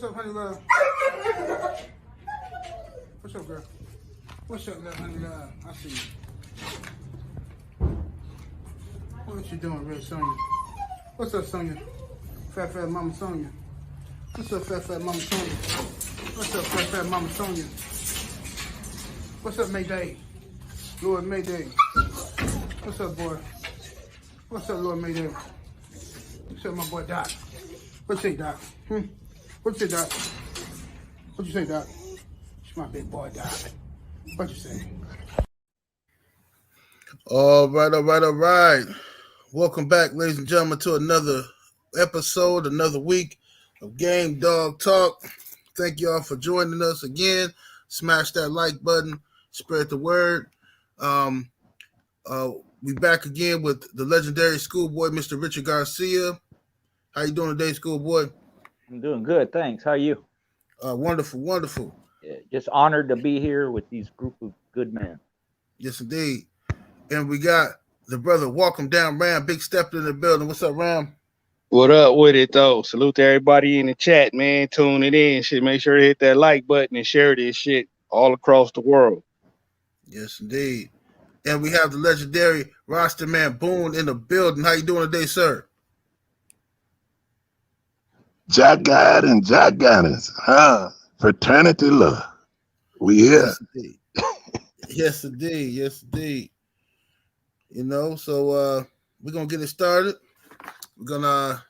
What's up, honey love? What's up, girl? What's up, love, honey love? I see you. What you doing, Red Sonia? What's up, Sonia? Fat Mama Sonia. What's up, Fat Mama Sonia? What's up, Fat Mama Sonia? What's up, Mayday? Lord Mayday. What's up, boy? What's up, Lord Mayday? What's up, my boy Doc? What you say, Doc? What you say, Doc? What you say, Doc? It's my big boy, Doc. What you say? All right. Welcome back, ladies and gentlemen, to another episode, another week of Game Dog Talk. Thank y'all for joining us again. Smash that like button, spread the word. We back again with the legendary schoolboy, Mr. Richard Garcia. How you doing today, schoolboy? I'm doing good, thanks. How are you? Wonderful. Yeah, just honored to be here with these group of good men. Yes, indeed. And we got the brother Welcome Down Ram, big step in the building. What's up, Ram? What up with it, though? Salute to everybody in the chat, man. Tune it in. Shit, make sure to hit that like button and share this shit all across the world. Yes, indeed. And we have the legendary roster man Boone in the building. How you doing today, sir? Jack God and Jack Gunners. Fraternity love. We here. Yes, indeed. You know, so we're gonna get it started. We're gonna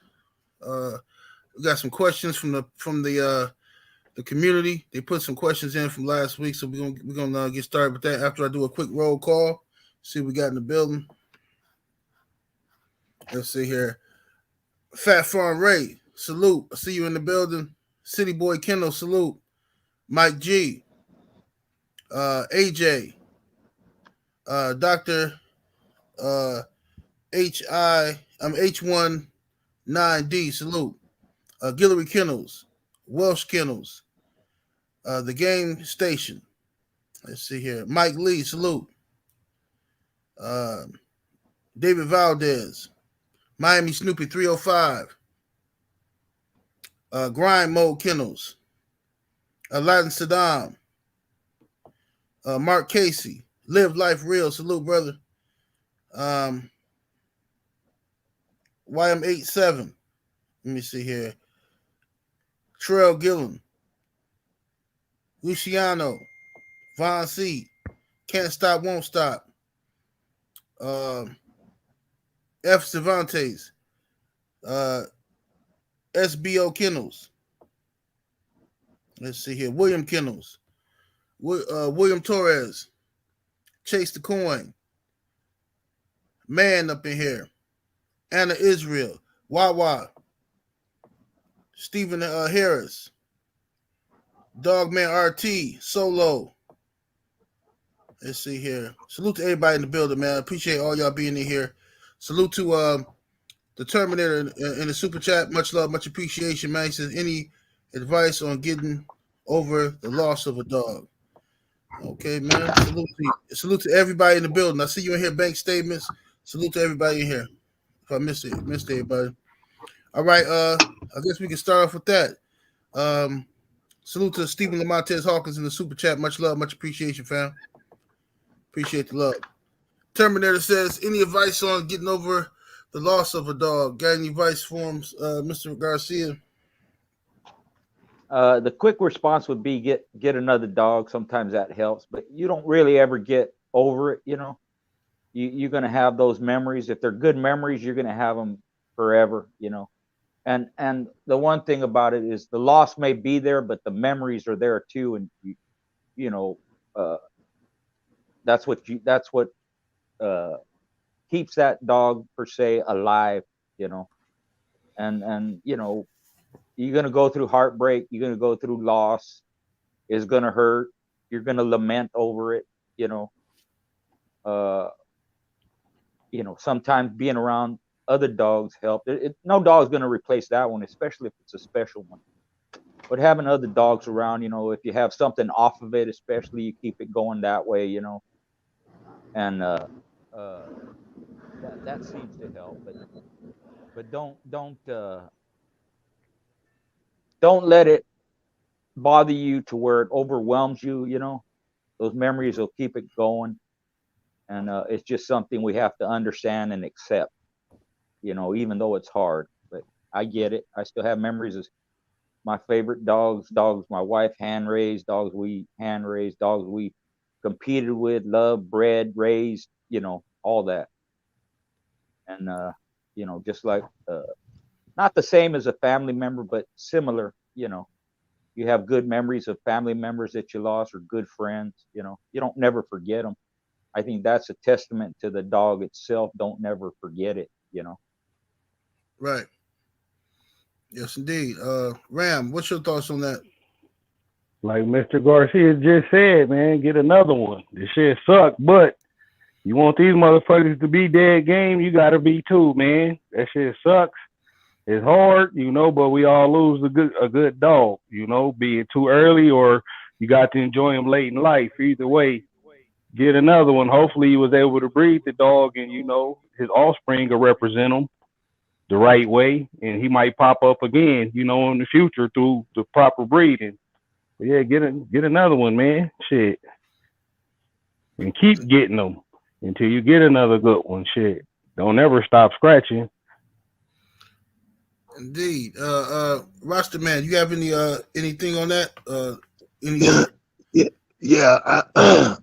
we got some questions from the community. They put some questions in from last week, so we're gonna get started with that after I do a quick roll call. See what we got in the building. Let's see here. Fat Farm Ray, salute. I see you in the building. City Boy Kendall, salute. Mike G, AJ, Dr. H19D, salute. Guillory Kennels, Welsh Kennels, The Game Station. Let's see here. Mike Lee, salute. David Valdez, Miami Snoopy 305, Grind Mode Kennels, Aladdin Saddam, Mark Casey, Live Life Real, salute, brother. YM87, let me see here. Trell Gillen, Luciano, Von C, Can't Stop, Won't Stop, F. Cervantes, SBO Kennels. Let's see here. William Kennels, William Torres, Chase the Coin, Man up in here, Anna Israel, Wawa, Stephen Harris, Dogman RT, Solo. Let's see here. Salute to everybody in the building, man. Appreciate all y'all being in here. Salute to the Terminator in the super chat. Much love, much appreciation, man. He says, any advice on getting over the loss of a dog? Okay, man. Salute to everybody in the building. I see you in here, bank statements. Salute to everybody in here. If I missed everybody. All right, I guess we can start off with that. Salute to Stephen Lamontez Hawkins in the super chat. Much love, much appreciation, fam. Appreciate the love. Terminator says, any advice on getting over the loss of a dog? Got any advice for him, Mr. Garcia? The quick response would be get another dog. Sometimes that helps, but you don't really ever get over it. You know, you're going to have those memories. If they're good memories, you're going to have them forever. You know, and the one thing about it is the loss may be there, but the memories are there too, and you know, that's what keeps that dog per se alive. You know, and you know. You're going to go through heartbreak. You're going to go through loss. It's going to hurt. You're going to lament over it. You know, sometimes being around other dogs help. No dog's going to replace that one, especially if it's a special one. But having other dogs around, you know, if you have something off of it, especially, you keep it going that way, you know. And that seems to help. But don't let it bother you to where it overwhelms you, you know. Those memories will keep it going. And it's just something we have to understand and accept, you know, even though it's hard. But I get it. I still have memories of my favorite dogs my wife hand raised, dogs we hand raised, dogs we competed with, loved, bred, raised, you know, all that. And you know, just like not the same as a family member, but similar, you know. You have good memories of family members that you lost or good friends, you know. You don't never forget them. I think that's a testament to the dog itself. Don't never forget it, you know. Right. Yes, indeed. Ram, what's your thoughts on that? Like Mr. Garcia just said, man, get another one. This shit suck, but you want these motherfuckers to be dead game, you gotta be too, man. That shit sucks. It's hard, you know, but we all lose a good dog, you know, be it too early or you got to enjoy him late in life. Either way, get another one. Hopefully he was able to breed the dog and, you know, his offspring will represent him the right way, and he might pop up again, you know, in the future through the proper breeding. But yeah, get another one, man. Shit. And keep getting them until you get another good one. Shit. Don't ever stop scratching. Indeed. Roster man, you have anything on that? Yeah,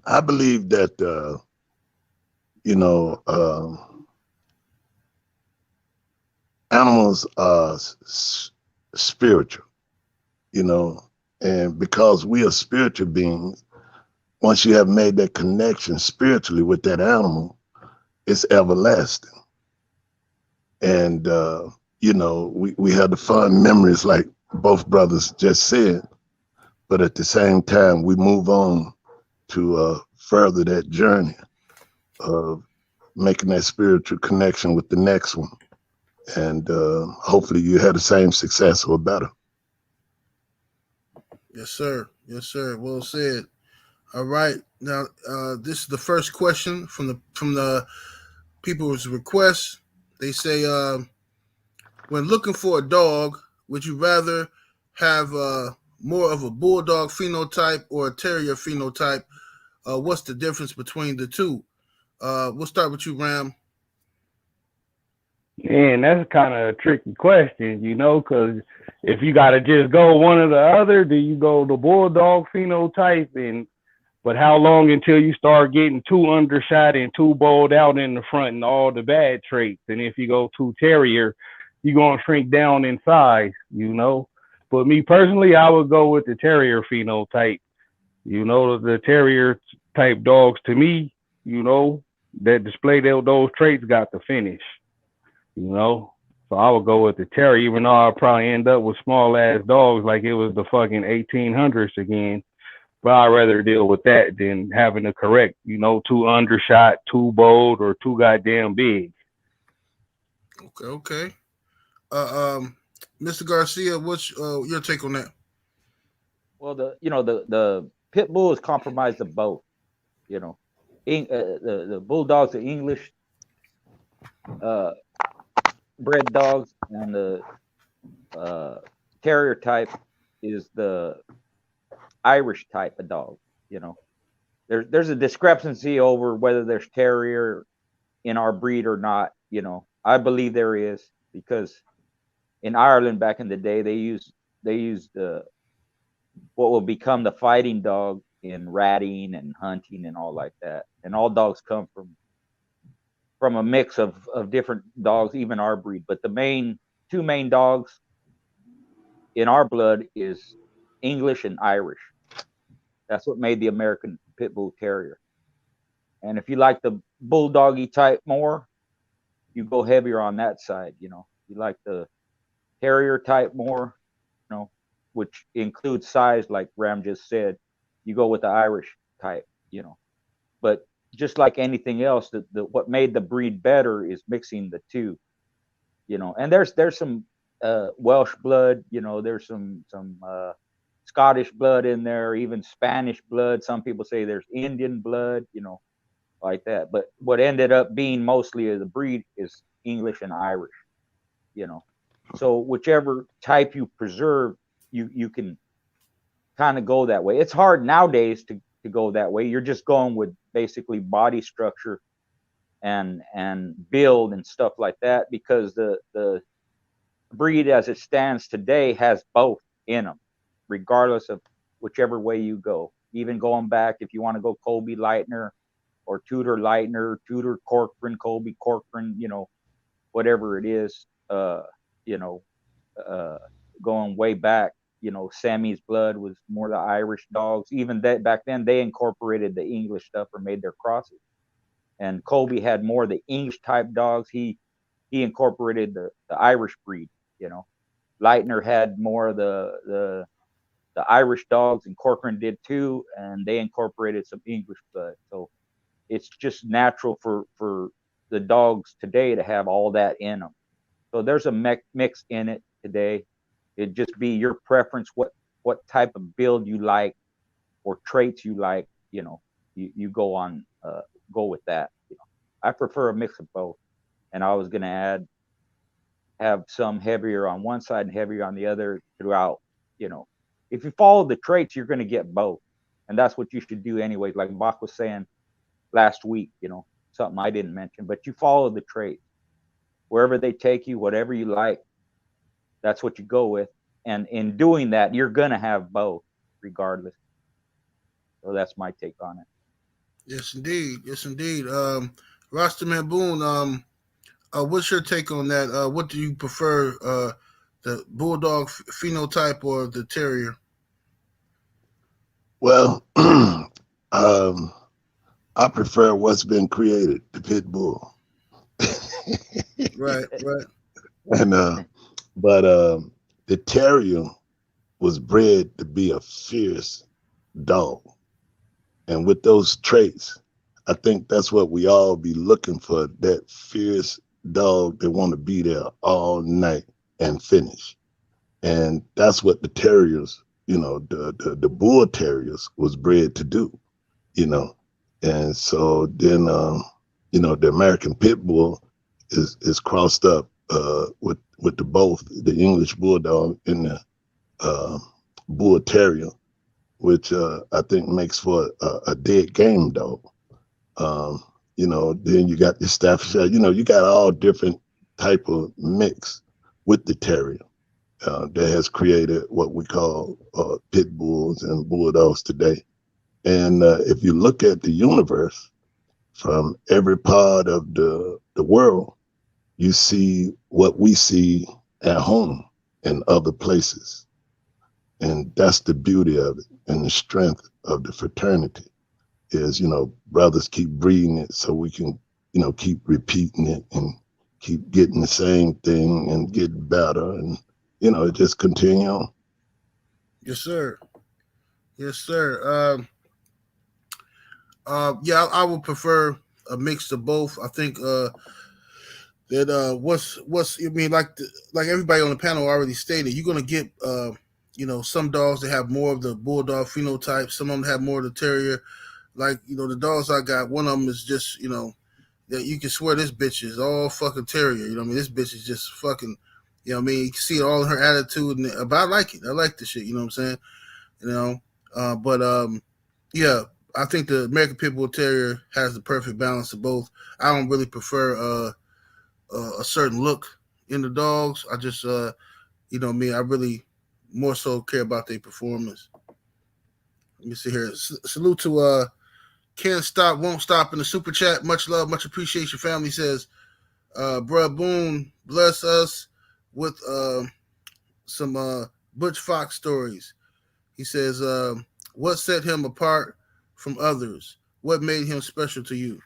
I believe that you know, animals are spiritual, you know, and because we are spiritual beings, once you have made that connection spiritually with that animal, it's everlasting. And you know, we have the fond memories like both brothers just said, but at the same time, we move on to further that journey of making that spiritual connection with the next one. And hopefully you had the same success or better. Yes, sir. Yes, sir. Well said. All right. Now, this is the first question from the people's requests. They say, when looking for a dog, would you rather have more of a bulldog phenotype or a terrier phenotype? What's the difference between the two? We'll start with you, Ram. Man, that's kind of a tricky question, you know, because if you got to just go one or the other, do you go the bulldog phenotype? But how long until you start getting too undershot and too bowled out in the front and all the bad traits? And if you go too terrier, you're going to shrink down in size, you know. But me personally, I would go with the terrier phenotype. You know, the terrier type dogs to me, you know, that display those traits got the finish, you know. So I would go with the terrier, even though I'll probably end up with small ass dogs like it was the fucking 1800s again. But I'd rather deal with that than having to correct, you know, too undershot, too bold, or too goddamn big. Okay. Mr. Garcia, what's your take on that? Well, the pit bull is compromised of both. You know, the bulldogs are English bred dogs, and the terrier type is the Irish type of dog. You know, there's a discrepancy over whether there's terrier in our breed or not. You know, I believe there is, because in Ireland back in the day they used what will become the fighting dog in ratting and hunting and all like that. And all dogs come from a mix of different dogs, even our breed. But the two main dogs in our blood is English and Irish. That's what made the American Pit Bull Terrier. And if you like the bulldoggy type more, you go heavier on that side. You know, you like the terrier type more, you know, which includes size, like Ram just said, you go with the Irish type, you know. But just like anything else, what made the breed better is mixing the two, you know. And there's some Welsh blood, you know, there's some Scottish blood in there, even Spanish blood. Some people say there's Indian blood, you know, like that. But what ended up being mostly of the breed is English and Irish, you know. So whichever type you preserve, you can kind of go that way. It's hard nowadays to go that way. You're just going with basically body structure and build and stuff like that, because the breed as it stands today has both in them, regardless of whichever way you go. Even going back, if you want to go Colby Lightner or Tudor Lightner, Tudor Corcoran, Colby Corcoran, you know, whatever it is, you know, going way back, you know, Sammy's blood was more the Irish dogs. Even that back then, they incorporated the English stuff or made their crosses. And Colby had more of the English type dogs. He incorporated the Irish breed, you know. Lightner had more of the Irish dogs, and Corcoran did too, and they incorporated some English blood. So it's just natural for the dogs today to have all that in them. So there's a mix in it today. It'd just be your preference, what type of build you like or traits you like, you know, you go with that. You know, I prefer a mix of both. And I was going to have some heavier on one side and heavier on the other throughout. You know, if you follow the traits, you're going to get both. And that's what you should do anyways. Like Bach was saying last week, you know, something I didn't mention, but you follow the traits. Wherever they take you, whatever you like, that's what you go with. And in doing that, you're going to have both regardless. So that's my take on it. Yes, indeed. Yes, indeed. Rastaman Boone, what's your take on that? What do you prefer, the Bulldog phenotype or the Terrier? Well, I prefer what's been created, the pit bull. Right. And but the Terrier was bred to be a fierce dog, and with those traits, I think that's what we all be looking for, that fierce dog that want to be there all night and finish. And that's what the Terriers, you know, the Bull Terriers was bred to do, you know. And so then, you know, the American Pit Bull is crossed up with both the English Bulldog and the Bull Terrier, which I think makes for a dead game dog. You know, then you got the Staffordshire, you know, you got all different type of mix with the Terrier that has created what we call pit bulls and bulldogs today. And if you look at the universe from every part of the world, you see what we see at home and other places. And that's the beauty of it, and the strength of the fraternity is, you know, brothers keep breeding it so we can, you know, keep repeating it and keep getting the same thing and get better, and, you know, just continue on. Yes, sir. Yes, sir. Yeah, I would prefer a mix of both. I think that what's I mean, like everybody on the panel already stated, you're gonna get you know, some dogs that have more of the Bulldog phenotype, some of them have more of the Terrier. Like, you know, the dogs I got, one of them is just, you know, that you can swear this bitch is all fucking Terrier. You know what I mean? This bitch is just fucking, you know what I mean? You can see it all in her attitude, but I like it. I like the shit, you know what I'm saying? You know, but yeah, I think the American Pit Bull Terrier has the perfect balance of both. I don't really prefer a certain look in the dogs. I just, you know me, I really more so care about their performance. Let me see here. Salute to Can't Stop, Won't Stop in the super chat. Much love, much appreciation. Family says, bruh Boone, bless us with some Butch Fox stories. He says, what set him apart from others? What made him special to you?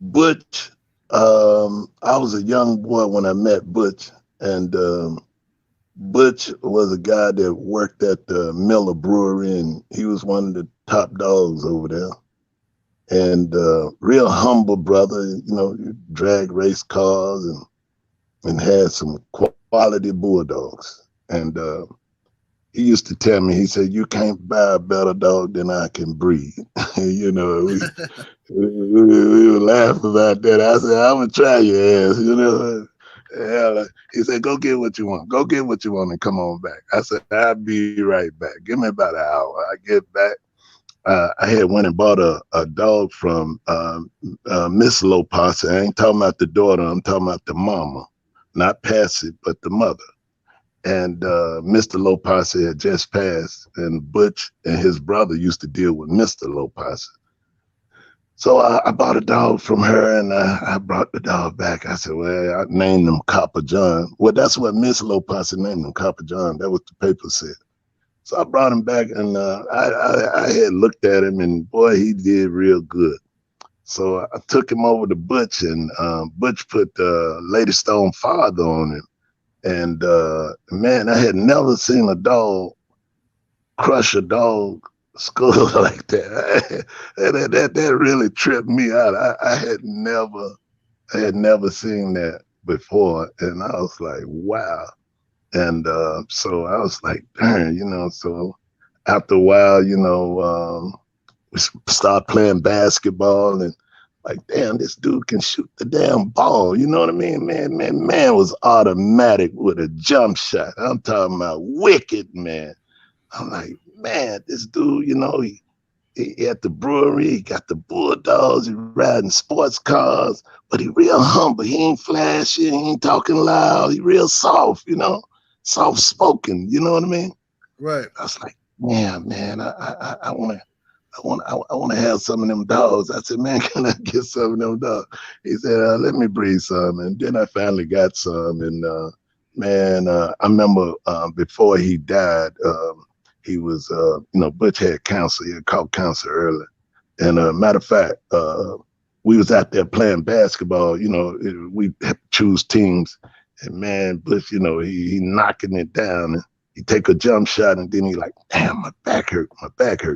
Butch, I was a young boy when I met Butch, and Butch was a guy that worked at the Miller Brewery, and he was one of the top dogs over there. And real humble brother, you know, drag race cars and had some quality bulldogs. And he used to tell me, he said, you can't buy a better dog than I can breed. You know, we would laugh about that. I said, I'm gonna try your ass, you know. Yeah, he said, go get what you want. Go get what you want and come on back. I said, I'll be right back. Give me about an hour. I get back. I had went and bought a dog from Miss Lopez. I ain't talking about the daughter. I'm talking about the mama. Not Patsy, but the mother. And Mr. Lopez had just passed, and Butch and his brother used to deal with Mr. Lopez. So I bought a dog from her, and I brought the dog back. I said, well, I named him Copper John. Well, that's what Miss Lopez named him, Copper John. That was the paper said. So I brought him back, and I had looked at him, and boy, he did real good. So I took him over to Butch, and Butch put Lady Stone father on him. And man, I had never seen a dog crush a dog skull like that. That really tripped me out. I had never seen that before, and I was like, wow. And so I was like, darn, you know. So after a while, you know, we started playing basketball, and like, damn, this dude can shoot the damn ball. You know what I mean? Man was automatic with a jump shot. I'm talking about wicked, man. I'm like, man, this dude, you know, he at the brewery, he got the Bulldogs, he riding sports cars, but he real humble. He ain't flashy, he ain't talking loud. He real soft, you know, soft spoken. You know what I mean? Right. I was like, man, I want to have some of them dogs. I said, man, can I get some of them dogs? He said, let me breed some. And then I finally got some. And man, I remember before he died, he was, you know, Butch had cancer. He had caught cancer early. And matter of fact, we was out there playing basketball. You know, we had to choose teams. And man, Butch, you know, he knocking it down. And he take a jump shot, and then he like, damn, my back hurt.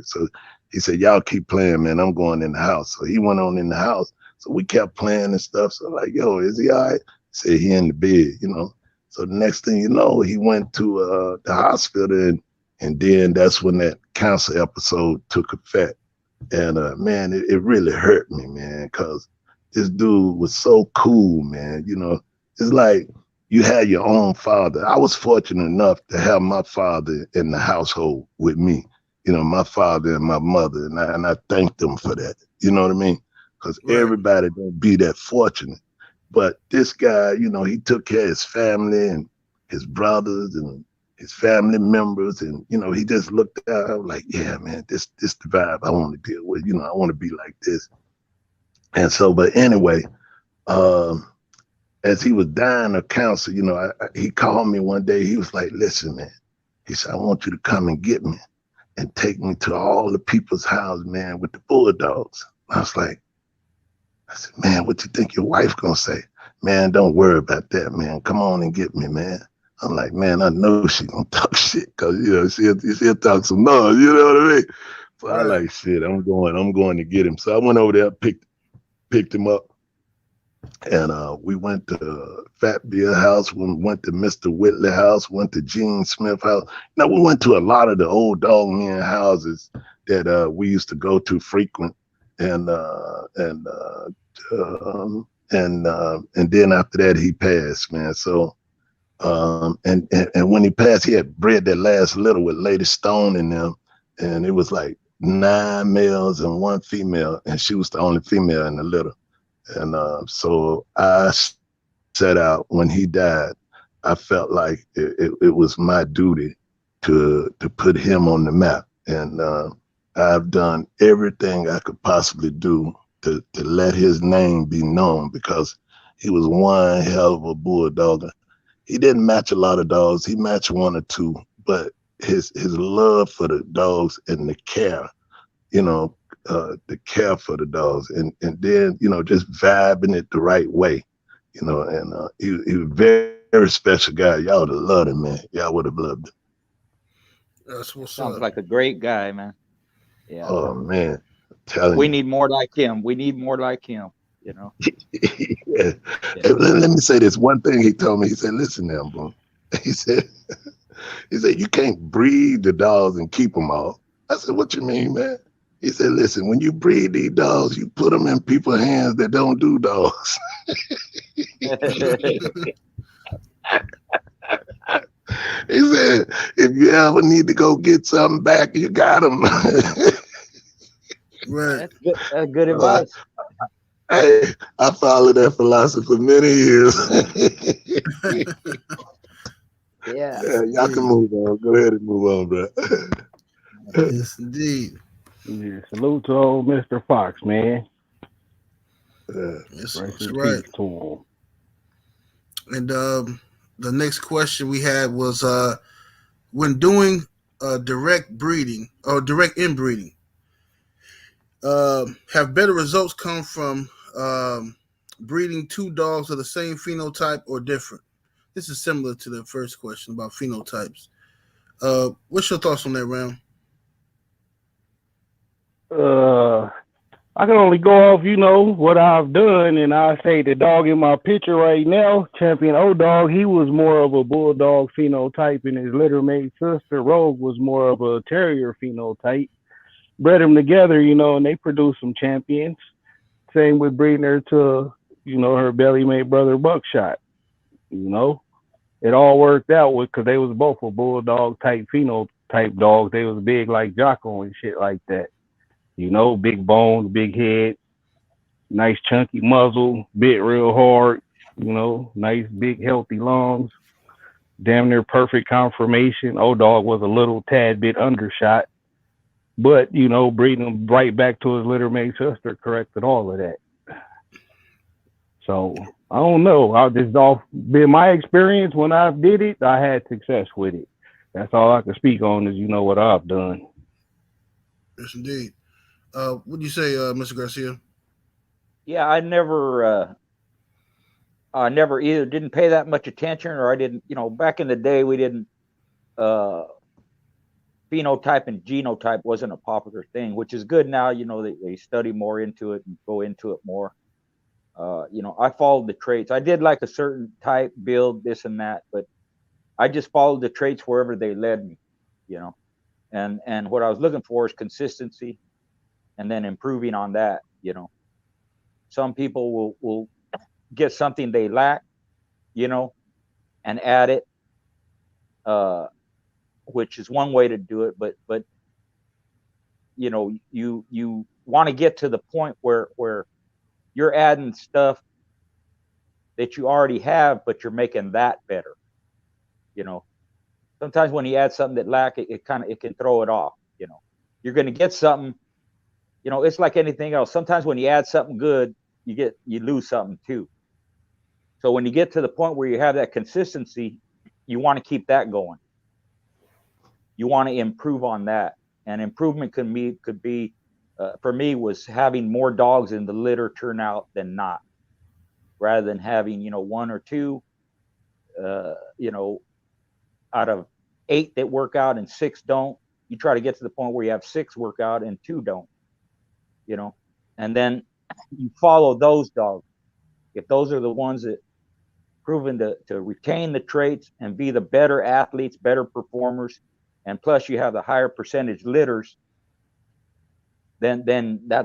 So he said, y'all keep playing, man. I'm going in the house. So he went on in the house. So we kept playing and stuff. So like, yo, is he all right? He said, he in the bed, you know. So the next thing you know, he went to the hospital, and then that's when that cancer episode took effect. And man, it really hurt me, man, because this dude was so cool, man. You know, it's like you had your own father. I was fortunate enough to have my father in the household with me. You know, my father and my mother, and I thank them for that. You know what I mean? Because everybody don't be that fortunate. But this guy, you know, he took care of his family and his brothers and his family members, and you know, he just looked out. I was like, yeah, man, this the vibe I want to deal with. You know, I want to be like this. And so, but anyway, as he was dying of cancer, you know, he called me one day. He was like, listen, man. He said, I want you to come and get me and take me to all the people's house, man, with the Bulldogs. I was like, I said, man, what you think your wife gonna say? Man, don't worry about that, man. Come on and get me, man. I'm like, man, I know she gonna talk shit, cause you know she'll talk some noise, you know what I mean? So I like, shit, I'm going to get him. So I went over there, picked him up, and we went to Fat Bill house, we went to Mr. Whitley house, went to Gene Smith house. Now we went to a lot of the old dog men houses that we used to go to frequent, and then after that he passed, man. So and when he passed, he had bred that last litter with Lady Stone in them, and it was like 9 males and 1 female, and she was the only female in the litter. And so I set out when he died. I felt like it was my duty to put him on the map, and I've done everything I could possibly do to let his name be known, because he was one hell of a bulldog. He didn't match a lot of dogs. He matched 1 or 2, but his love for the dogs and the care, you know, the care for the dogs, and then, you know, just vibing it the right way, you know, and he was very, very special guy. Y'all would have loved him, man. Y'all would have loved him. That's what's Sounds up. like a great guy, man. Yeah. Oh man, I'm telling we you. need more like him. We need more like him, you know. Yeah. Hey, let me say this one thing he told me. He said, listen now, boom. He said, you can't breed the dogs and keep them all. I said, what you mean, man? He said, listen, when you breed these dogs, you put them in people's hands that don't do dogs. He said, if you ever need to go get something back, you got them. Right. That's good advice. Hey, I followed that philosophy for many years. Yeah. Yeah, y'all can move on. Go ahead and move on, bro. Yes, indeed. Yeah, salute to old Mr. Fox, man. Yes, Rest that's in right. peace to him. And the next question we had was when doing direct breeding or direct inbreeding, have better results come from breeding two dogs of the same phenotype or different? This is similar to the first question about phenotypes. What's your thoughts on that, Ram? I can only go off, what I've done, and I say the dog in my picture right now, Champion O-Dog, he was more of a Bulldog phenotype, and his littermate sister, Rogue, was more of a Terrier phenotype. Bred them together, and they produced some champions. Same with breeding her to, her belly mate brother Buckshot. It all worked out because they was both a Bulldog type phenotype dogs. They was big like JOCKO and shit like that. Big bones, big head, nice chunky muzzle, bit real hard, nice big healthy lungs, damn near perfect conformation. O-Dog was a little tad bit undershot, but breeding him right back to his littermate sister corrected all of that. So I don't know. I just off been my experience when I did it, I had success with it. That's all I can speak on is what I've done. Yes, indeed. What do you say, Mr. Garcia? Yeah, I never either didn't pay that much attention, or I didn't, back in the day we didn't, phenotype and genotype wasn't a popular thing, which is good now. They study more into it and go into it more. I followed the traits. I did like a certain type, build, this and that, but I just followed the traits wherever they led me, and what I was looking for is consistency, and then improving on that. Some people will get something they lack, and add it, which is one way to do it. But you want to get to the point where you're adding stuff that you already have, but you're making that better. Sometimes when you add something that lack, it can throw it off. You're going to get something. It's like anything else. Sometimes when you add something good, you lose something too. So when you get to the point where you have that consistency, you want to keep that going. You want to improve on that, and improvement could be for me was having more dogs in the litter turn out than not, rather than having one or two, out of 8 that work out and 6 don't. You try to get to the point where you have 6 work out and 2 don't, and then you follow those dogs. If those are the ones that proven to retain the traits and be the better athletes, better performers, and plus you have the higher percentage litters, then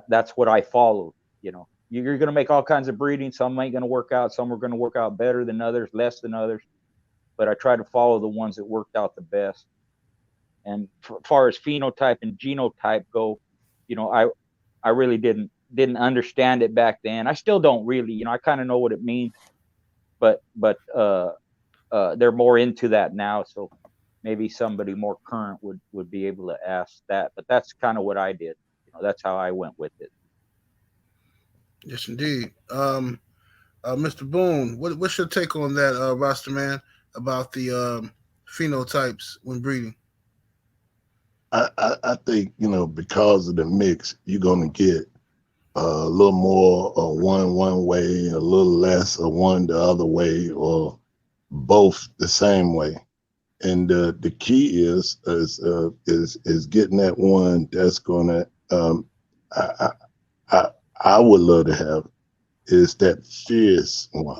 that's what I followed. You're going to make all kinds of breeding. Some ain't going to work out. Some are going to work out better than others, less than others. But I try to follow the ones that worked out the best. And as far as phenotype and genotype go, I really didn't understand it back then. I still don't really. I kind of know what it means, but they're more into that now. So maybe somebody more current would be able to ask that. But that's kind of what I did. That's how I went with it. Yes, indeed. Mr. Boone, what's your take on that, roster man, about the phenotypes when breeding? I think, because of the mix, you're going to get a little more one way, a little less one the other way, or both the same way. And the key is getting that one that's going to, I would love to have is that fierce one.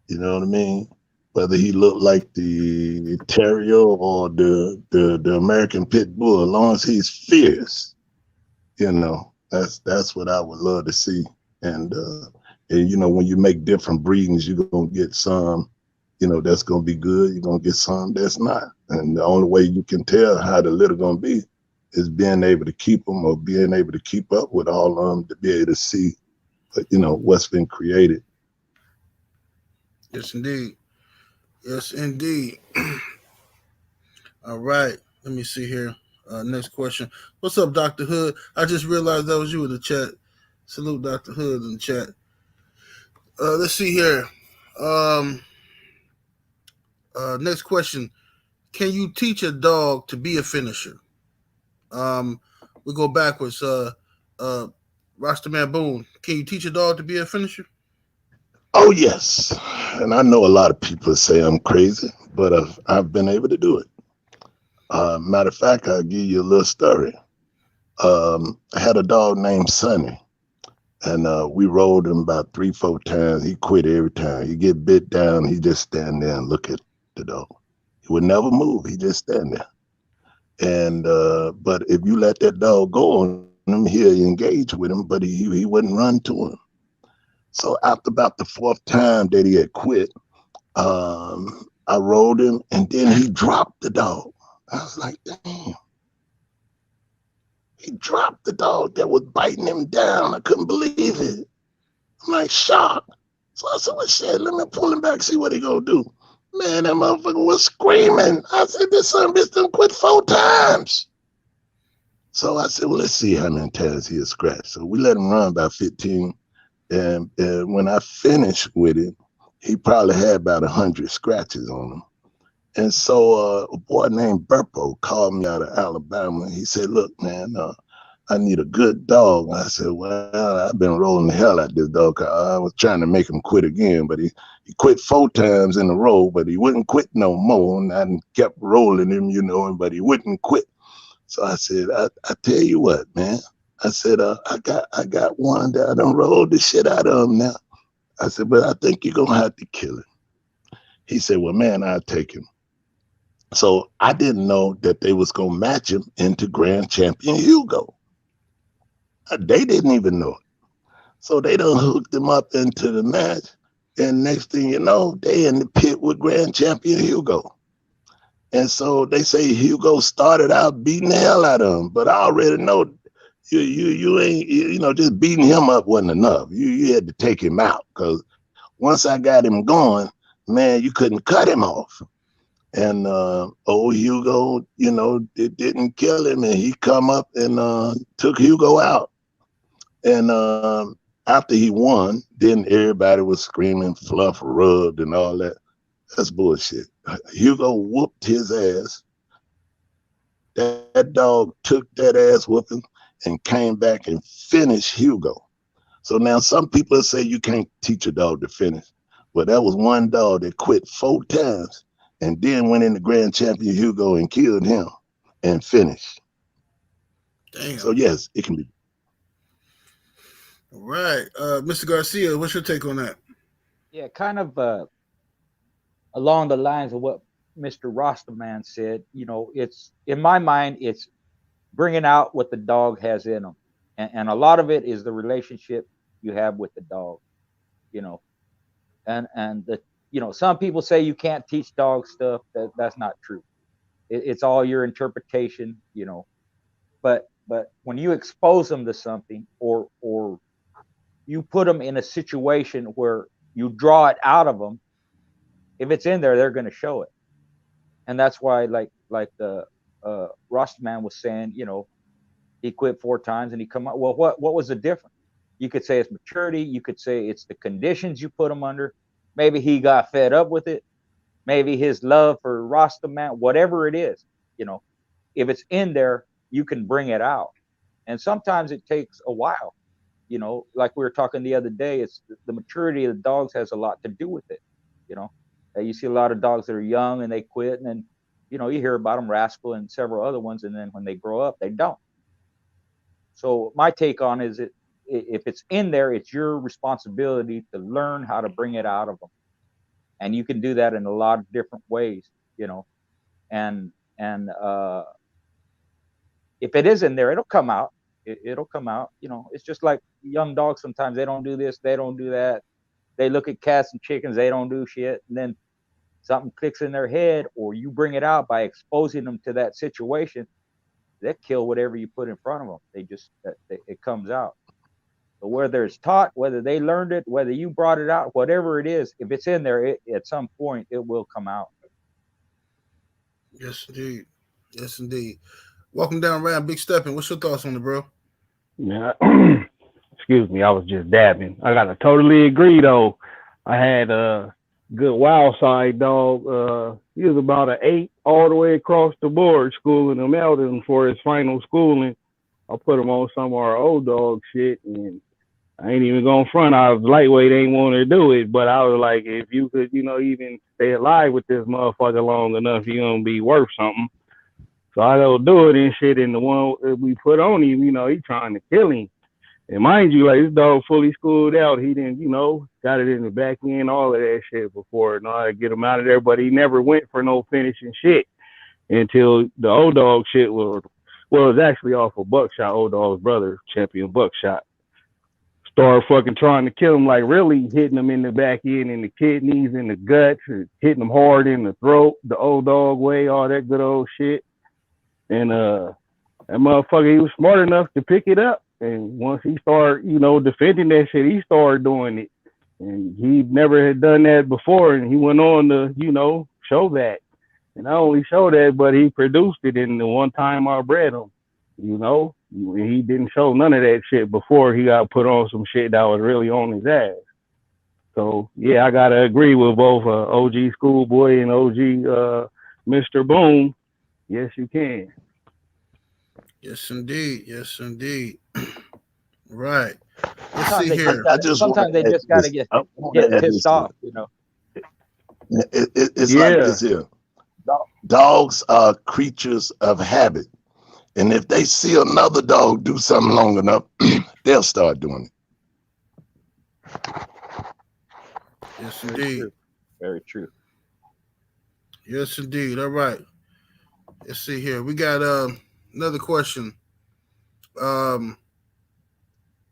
You know what I mean? Whether he looked like the terrier or the American pit bull, as long as he's fierce, that's what I would love to see. And when you make different breedings, you're gonna get some, you know, that's gonna be good. You're gonna get some that's not. And the only way you can tell how the litter gonna be is being able to keep them or being able to keep up with all of them to be able to see, you know, what's been created. Yes, indeed. Yes, indeed. All right. Let me see here. Next question. What's up, Dr. Hood? I just realized that was you in the chat. Salute Dr. Hood in the chat. Let's see here. Next question. Can you teach a dog to be a finisher? We go backwards. Rastaman Boone, can you teach a dog to be a finisher? Oh, yes. And I know a lot of people say I'm crazy, but I've been able to do it. Matter of fact, I'll give you a little story. I had a dog named Sonny, and we rode him about 3-4 times. He quit every time. He get bit down, he just stand there and look at the dog. He would never move. He just stand there. And but if you let that dog go on him, he'll engage with him, but he wouldn't run to him. So after about the 4th time that he had quit, I rode him, and then he dropped the dog. I was like, damn. He dropped the dog that was biting him down. I couldn't believe it. I'm like, shocked. So I said, well, shit, let me pull him back, see what he gonna do. Man, that motherfucker was screaming. I said, this son bitch done quit 4 times. So I said, well, let's see how many times he'll scratch. So we let him run about 15. And when I finished with it, he probably had about 100 scratches on him. And so a boy named Burpo called me out of Alabama. He said, look, man, I need a good dog. I said, well, I've been rolling the hell out of this dog. I was trying to make him quit again, but he quit 4 times in a row, but he wouldn't quit no more. And I kept rolling him, you know, but he wouldn't quit. So I said, I tell you what, man. I said, I got one that I done rolled the shit out of him now. I said, but I think you're gonna have to kill him. He said, well, man, I'll take him. So I didn't know that they was gonna match him into Grand Champion Hugo. They didn't even know it. So they done hooked him up into the match. And next thing you know, they in the pit with Grand Champion Hugo. And so they say Hugo started out beating the hell out of him, but I already know you ain't, you know, just beating him up wasn't enough. You had to take him out, because once I got him going, man, you couldn't cut him off. And old Hugo, you know, it didn't kill him, and he come up and took Hugo out. And after he won, then everybody was screaming, fluff rubbed and all that. That's bullshit. Hugo whooped his ass. That dog took that ass whooping and came back and finished Hugo. So now some people say you can't teach a dog to finish. Well, that was one dog that quit 4 times and then went into Grand Champion Hugo and killed him and finished. Damn. So yes, it can be. All right. Mr. Garcia, what's your take on that? Yeah, kind of along the lines of what Mr. Rosterman said. You know, it's, in my mind, it's bringing out what the dog has in them. And a lot of it is the relationship you have with the dog, you know. And the, you know, some people say you can't teach dogs stuff. That's not true. It's all your interpretation, you know. But when you expose them to something, or you put them in a situation where you draw it out of them, if it's in there, they're going to show it. And that's why, like the Rosterman was saying, you know, he quit 4 times and he come out. Well, what was the difference? You could say it's maturity. You could say it's the conditions you put him under. Maybe he got fed up with it. Maybe his love for Rosterman, whatever it is, you know, if it's in there, you can bring it out. And sometimes it takes a while, you know, like we were talking the other day, it's the maturity of the dogs has a lot to do with it. You know, you see a lot of dogs that are young and they quit, and then, you know, you hear about them, Rascal and several other ones. And then when they grow up, they don't. So my take on is, if it's in there, it's your responsibility to learn how to bring it out of them. And you can do that in a lot of different ways, you know, and if it is in there, it'll come out. It'll come out, you know. It's just like young dogs. Sometimes they don't do this, they don't do that. They look at cats and chickens, they don't do shit. And then something clicks in their head, or you bring it out by exposing them to that situation, they kill whatever you put in front of them. They just, it comes out. But whether it's taught, whether they learned it, whether you brought it out, whatever it is, if it's in there, at some point it will come out. Yes, indeed. Yes, indeed. Welcome down, Ryan. Big Steppin'. What's your thoughts on it, bro? Yeah. Excuse me, I was just dabbing. I gotta totally agree though. I had a good wild side dog. He was about an 8 all the way across the board, schooling him out, and for his final schooling, I put him on some of our old dog shit, and I ain't even going front. I was lightweight, ain't want to do it, but I was like, if you could, even stay alive with this motherfucker long enough, you gonna be worth something. So I go do it and shit. And the one that we put on him, he trying to kill him. And mind you, like, this dog fully schooled out. He didn't, got it in the back end, all of that shit before, and I get him out of there. But he never went for no finishing shit until the old dog shit was, it was actually off of Buckshot, old dog's brother, champion Buckshot. Started fucking trying to kill him, like really hitting him in the back end, in the kidneys, in the guts, hitting him hard in the throat, the old dog way, all that good old shit. And that motherfucker, he was smart enough to pick it up. And once he started, defending that shit, he started doing it. And he never had done that before. And he went on to, show that. And not only show that, but he produced it in the one time I bred him. He didn't show none of that shit before he got put on some shit that was really on his ass. So, yeah, I got to agree with both OG Schoolboy and OG Mr. Boom. Yes, you can. Yes, indeed. Yes, indeed. Right. Let's Sometimes see here. sometimes they just got to get pissed off, It's like this here. Dogs are creatures of habit. And if they see another dog do something long enough, they'll start doing it. Yes, indeed. Very true. Yes, indeed. All right. Let's see here. We got another question.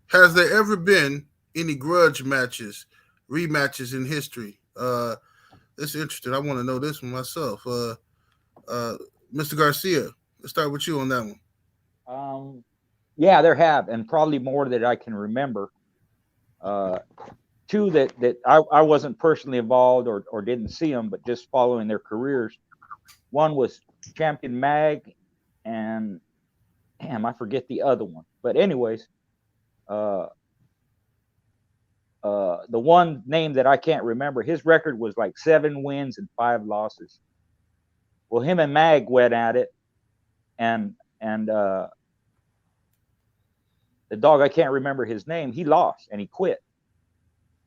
Has there ever been any grudge matches, rematches in history? That's interesting. I want to know this one myself. Mr. Garcia, let's start with you on that one. Yeah, there have, and probably more that I can remember. Two that I wasn't personally involved or didn't see them, but just following their careers. One was Champion Mag, and damn, I forget the other one. But anyways, the one name that I can't remember, his record was like 7 wins and 5 losses. Well, him and Mag went at it, and the dog, I can't remember his name, he lost and he quit.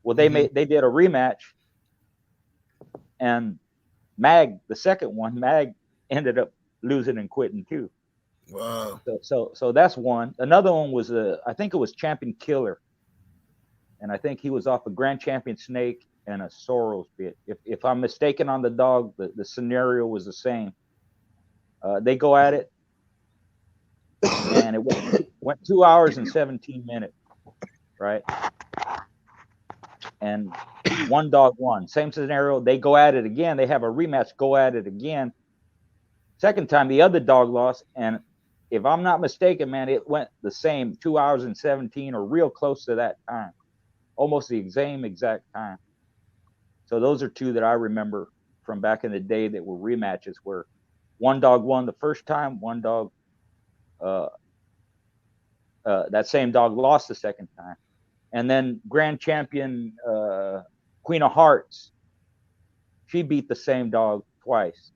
Well, they did a rematch, and Mag, the second one, Mag ended up losing and quitting too. Wow. So that's one. Another one was I think it was Champion Killer, and I think he was off a Grand Champion Snake and a Soros bit. If I'm mistaken on the dog, the scenario was the same. They go at it, and it went 2 hours and 17 minutes, right? And one dog won. Same scenario. They go at it again. They have a rematch. Go at it again. Second time, the other dog lost, and if I'm not mistaken, man, it went the same 2 hours and 17, or real close to that time, almost the same exact time. So those are two that I remember from back in the day that were rematches, where one dog won the first time, one dog, that same dog lost the second time. And then Grand Champion Queen of Hearts, she beat the same dog twice.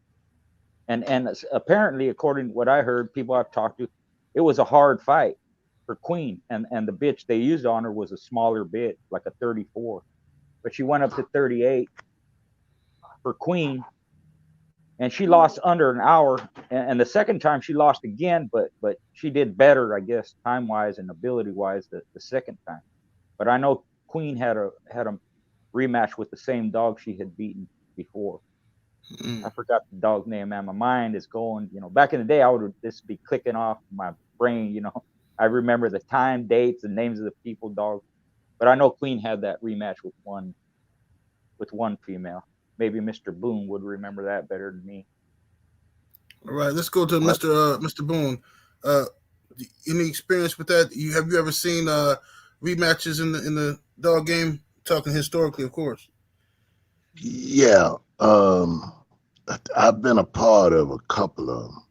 And apparently, according to what I heard, people I've talked to, it was a hard fight for Queen. And the bitch they used on her was a smaller bit, like a 34. But she went up to 38 for Queen. And she lost under an hour. And the second time she lost again, but she did better, I guess, time-wise and ability-wise the second time. But I know Queen had a rematch with the same dog she had beaten before. I forgot the dog's name, man. My mind is going, back in the day, this be clicking off my brain, I remember the time, dates, and names of the people, dogs. But I know Queen had that rematch with one female. maybe Mr. Boone would remember that better than me. All right, let's go to Mr. Boone. Any experience with that? Have you ever seen rematches in the dog game? Talking historically, of course. Yeah, I've been a part of a couple of them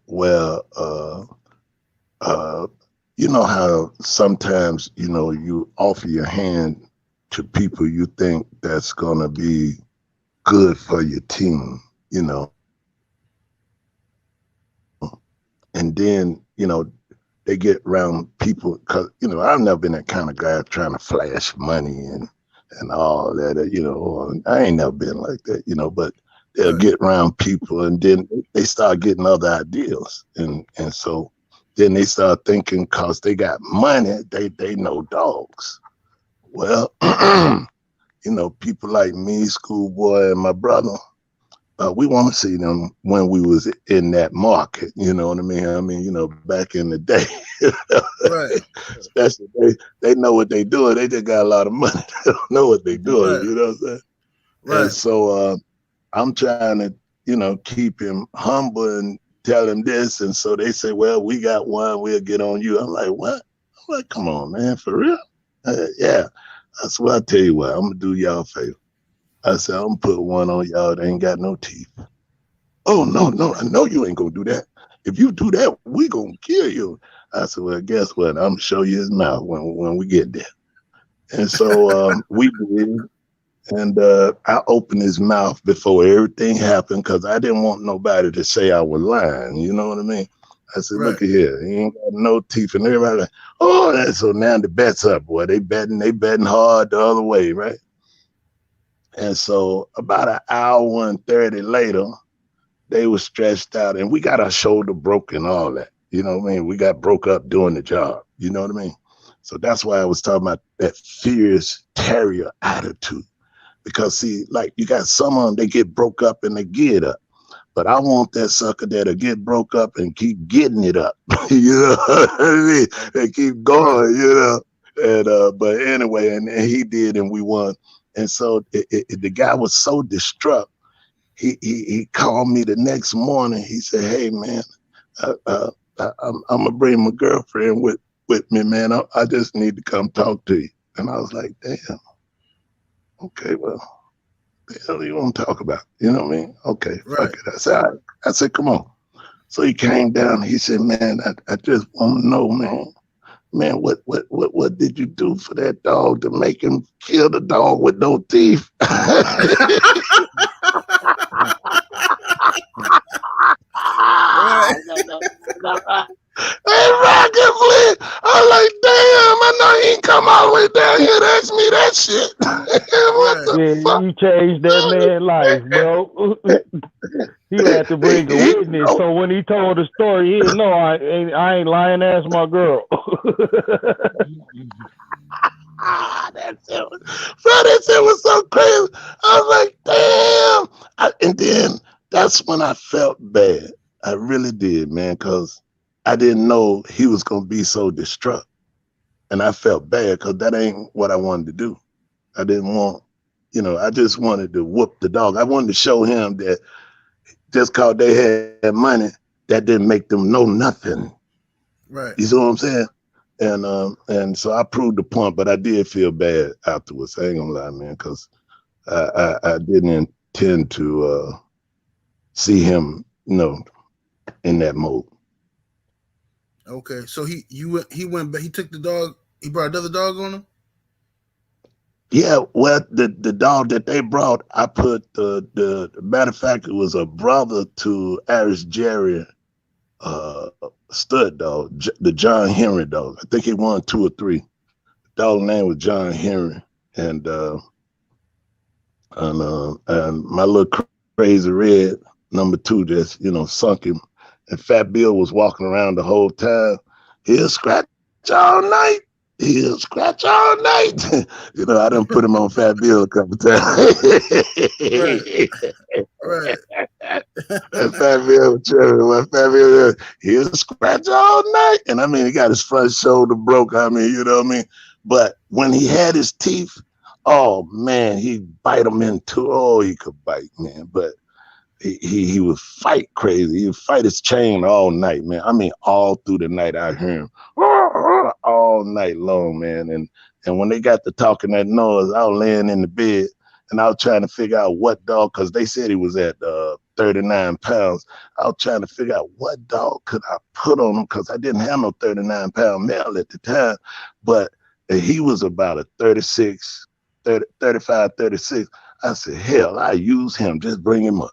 where you know how sometimes you offer your hand to people you think that's gonna be good for your team, and then they get around people because I've never been that kind of guy trying to flash money and all that, or I ain't never been like that, but they'll get around people and then they start getting other ideas. And so then they start thinking because they got money, they know dogs. Well, people like me, Schoolboy, and my brother, we want to see them when we was in that market, you know what I mean? I mean, back in the day, Right. Especially they know what they doing. They just got a lot of money. They don't know what they doing, Right. you know what I'm saying? Right. And so I'm trying to, keep him humble and tell him this. And so they say, well, we got one, we'll get on you. I'm like, what? I'm like, come on, man, for real? Yeah. That's what I tell you what, I'm gonna do y'all a favor. I said, I'm gonna put one on y'all that ain't got no teeth. Oh, no, I know you ain't gonna do that. If you do that, we gonna kill you. I said, well, guess what? I'm gonna show you his mouth when we get there. And so we did. And I opened his mouth before everything happened because I didn't want nobody to say I was lying. You know what I mean? I said, look at here. He ain't got no teeth. And everybody like, oh, and so now the bet's up, boy. They betting hard the other way, right? And so about an hour and 30 later, they were stretched out and we got our shoulder broken, all that. You know what I mean? We got broke up doing the job. You know what I mean? So that's why I was talking about that fierce terrier attitude. Because see, like you got some of them, they get broke up and they get up. But I want that sucker that'll get broke up and keep getting it up. You know what I mean? They keep going, And but anyway, and he did, and we won. And so the guy was so distraught. He called me the next morning. He said, "Hey man, I'm gonna bring my girlfriend with me, man. I just need to come talk to you." And I was like, "Damn. Okay, well, the hell do you want to talk about? You know what I mean? Okay, fuck it." I said, all right. I said, come on. So he came down. He said, man, I just want to know, man, what did you do for that dog to make him kill the dog with no teeth? Hey, Rocket Flint. I'm like, damn, I know he ain't come all the way down here to ask me that shit. You changed that man's life, bro. He had to bring a witness. So when he told the story, he didn't know I ain't lying. That's my girl. That's it. Bro, that shit was so crazy. I was like, damn. And then that's when I felt bad. I really did, man, because I didn't know he was going to be so distraught. And I felt bad because that ain't what I wanted to do. I didn't want, I just wanted to whoop the dog. I wanted to show him that just because they had money, that didn't make them know nothing. Right. You see what I'm saying? And so I proved the point, but I did feel bad afterwards. I ain't gonna lie, man, because I didn't intend to see him, in that mode. Okay, so he went, but he took the dog. He brought another dog on him. Yeah, well, the dog that they brought, I put the matter of fact, it was a brother to Irish Jerry, stud dog, the John Henry dog. I think he won 2 or 3. The dog name was John Henry, and my little crazy red number 2 just sunk him. And Fat Bill was walking around the whole time. He'll scratch all night. He'll scratch all night. I done put him on Fat Bill a couple times. Right. And Fat Bill, he'll scratch all night. And I mean, he got his front shoulder broke. I mean, you know what I mean? But when he had his teeth, Oh man, he bite him in two. Oh, he could bite, man. But he would fight crazy. He would fight his chain all night, man. I mean, all through the night I hear him all night long, man. And when they got to talking that noise, I was laying in the bed and I was trying to figure out what dog, because they said he was at 39 pounds. I was trying to figure out what dog could I put on him, because I didn't have no 39-pound male at the time. But he was about a 36, 30, 35, 36. I said, hell, I use him. Just bring him up.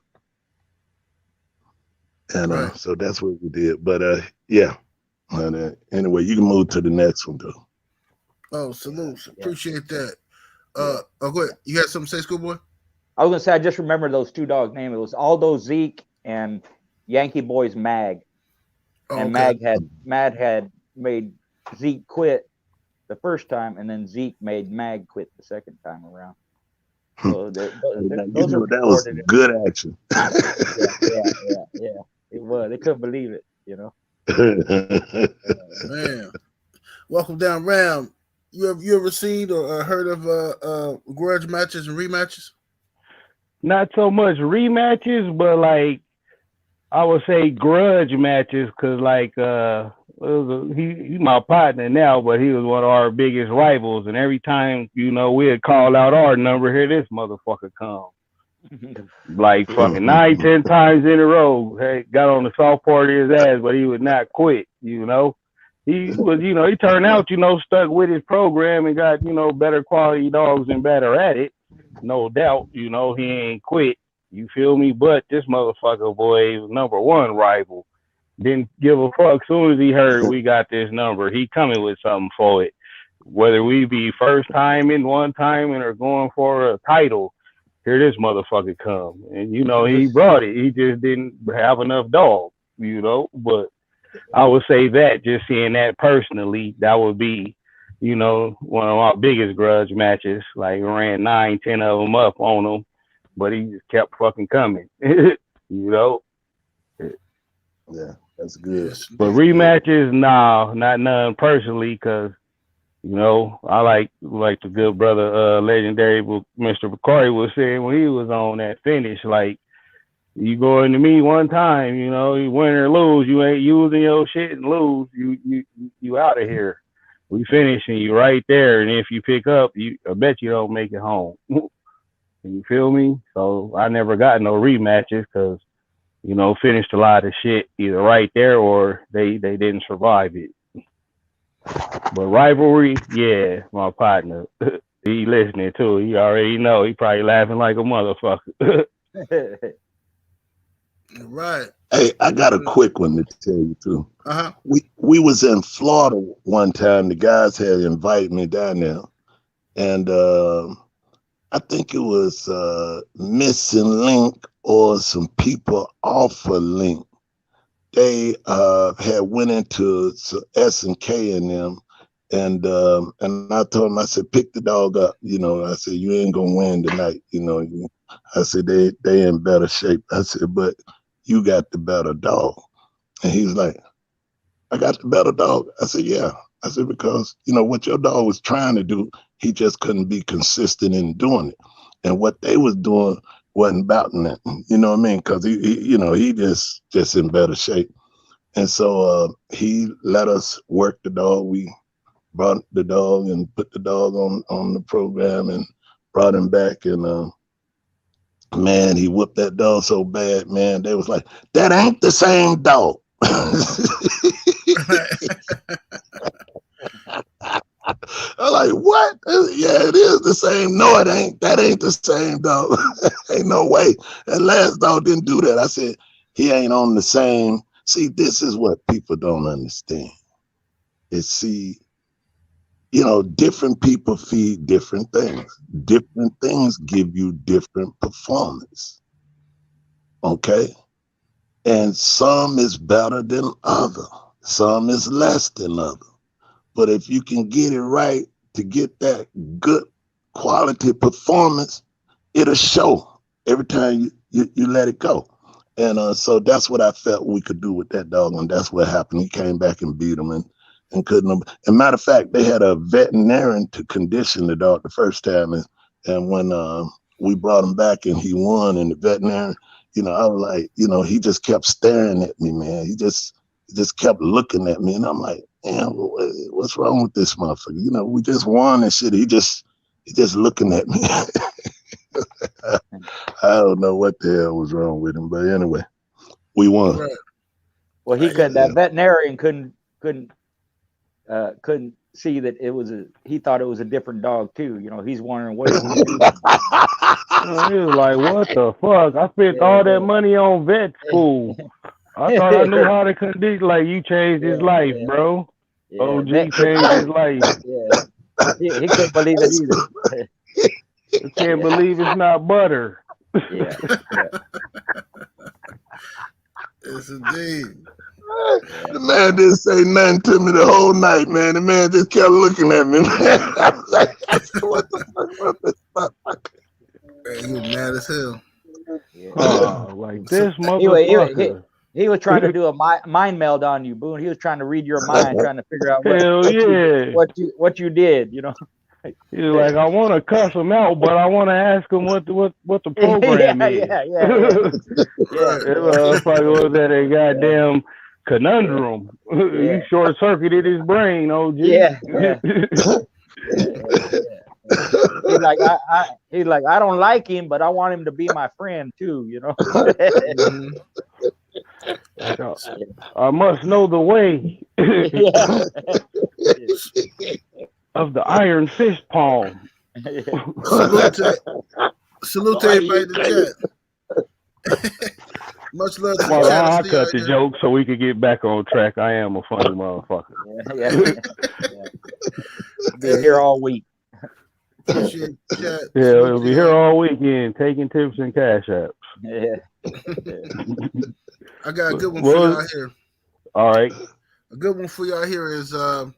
And Right. so that's what we did. But yeah. And, anyway, you can move to the next one, though. Oh, salute. Appreciate that. Go ahead. You got something to say, Schoolboy? I was gonna say I just remember those two dogs' names. It was Aldo Zeke and Yankee Boy's Mag. Oh, And okay. Mag had made Zeke quit the first time, and then Zeke made Mag quit the second time around. So that was was good action. yeah. It was. They couldn't believe it, you know. Man, welcome down round. You ever seen or heard of grudge matches and rematches? Not so much rematches, but like I would say grudge matches, because like he's my partner now, but he was one of our biggest rivals, and every time, you know, we'd call out our number, here this motherfucker come. Like fucking 9, 10 times in a row. Hey, got on the soft part of his ass, but he would not quit, you know. He was, you know, he turned out, you know, stuck with his program and got, you know, better quality dogs and better at it. No doubt, you know, he ain't quit. You feel me? But this motherfucker, boy, was #1 rival. Didn't give a fuck. Soon as he heard we got this number, he coming with something for it. Whether we be first timing, one timing, or going for a title, here this motherfucker come. And, you know, he brought it. He just didn't have enough dogs, you know. But I would say that, just seeing that personally, that would be, you know, one of my biggest grudge matches. Like, ran 9, 10 of them up on him, but he just kept fucking coming, you know. Yeah, that's good. But rematches, nah, not none personally, because, you know, I like the good brother, legendary Mr. Bakari was saying when he was on that finish, like, you go into me one time, you know, you win or lose, you ain't using your shit and lose, you out of here. We finishing you right there, and if you pick up, I bet you don't make it home. You feel me? So I never got no rematches, because, you know, finished a lot of shit either right there or they didn't survive it. But rivalry, yeah, my partner, he listening too. He already know. He probably laughing like a motherfucker. Right. Hey, I got a quick one to tell you too. Uh-huh. We was in Florida one time. The guys had invited me down there, and I think it was Missing Link or some people off of Link. They had went into S&K and them, and I told them, I said, pick the dog up. You know, I said, you ain't gonna win tonight. You know, I said, they in better shape. I said, but you got the better dog. And he was like, I got the better dog. I said, yeah. I said, because, you know, what your dog was trying to do, he just couldn't be consistent in doing it. And what they was doing wasn't about that. You know what I mean? Because he you know, he just in better shape. And so he let us work the dog. We brought the dog and put the dog on the program and brought him back. And man, he whooped that dog so bad, man. They was like, that ain't the same dog. I'm like, what? Yeah, it is the same. No, it ain't. That ain't the same dog. Ain't no way. That last dog didn't do that. I said, he ain't on the same. See, this is what people don't understand. Is, see, you know, different people feed different things. Different things give you different performance. Okay? And some is better than other. Some is less than other. But if you can get it right to get that good quality performance, it'll show every time you let it go. And so that's what I felt we could do with that dog, and that's what happened. He came back and beat him and couldn't. And matter of fact, they had a veterinarian to condition the dog the first time, and And when we brought him back and he won, and the veterinarian, you know, I was like, you know, he just kept staring at me, man. He just kept looking at me, and I'm like, man, what's wrong with this motherfucker? You know, we just won and shit. He just looking at me. I don't know what the hell was wrong with him, but anyway, we won. Right. Well, he could. That veterinarian couldn't see that it was he thought it was a different dog too. You know, he's wondering what. He was like, what the fuck? I spent all that money on vet school. I thought I knew how to condition. Like, you changed his life, bro. Yeah. OG changed his life. Yeah, he couldn't believe it either. I can't believe it's not butter. Yeah. Yes, indeed. The man didn't say nothing to me the whole night, man. The man just kept looking at me, man. I was like, what the fuck? Hey, he was mad as hell. Yeah. Like this motherfucker. He was trying to do a mind meld on you, Boone. He was trying to read your mind, trying to figure out what you did, you know. He was like, I want to cuss him out, but I want to ask him what the program is. Yeah. Motherfucker was at a goddamn conundrum. You short circuited his brain, OG. Yeah. He's like, I don't like him, but I want him to be my friend too, you know. I must know the way of the iron fist palm. Salute to everybody in the chat. Much love to the chat. I'll cut the joke so we can get back on track. I am a funny motherfucker. Be here all week. Appreciate the chat. Yeah, we'll be here all weekend taking tips and cash apps. Yeah. I got a good one for y'all here. All right. A good one for y'all here is a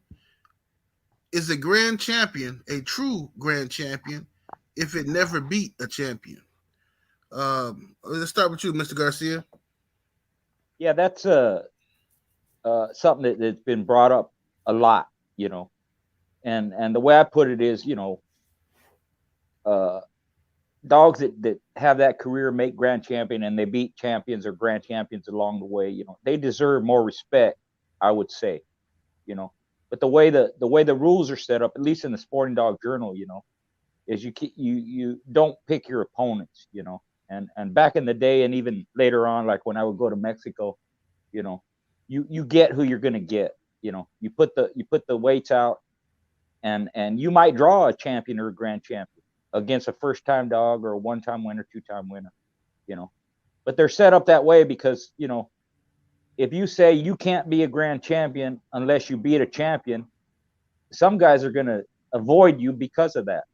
grand champion a true grand champion if it never beat a champion? Let's start with you, Mr. Garcia. Yeah, that's something that's been brought up a lot, you know. And the way I put it is, you know, dogs that have that career make grand champion and they beat champions or grand champions along the way, you know, they deserve more respect, I would say, you know. But the way the rules are set up, at least in the Sporting Dog Journal, you know, is you don't pick your opponents, you know. And back in the day, and even later on, like when I would go to Mexico, you know, you get who you're gonna get, you know. You put the weights out, and you might draw a champion or a grand champion against a first-time dog or a one-time winner, two-time winner, you know. But they're set up that way because, you know, if you say you can't be a grand champion unless you beat a champion, some guys are going to avoid you because of that.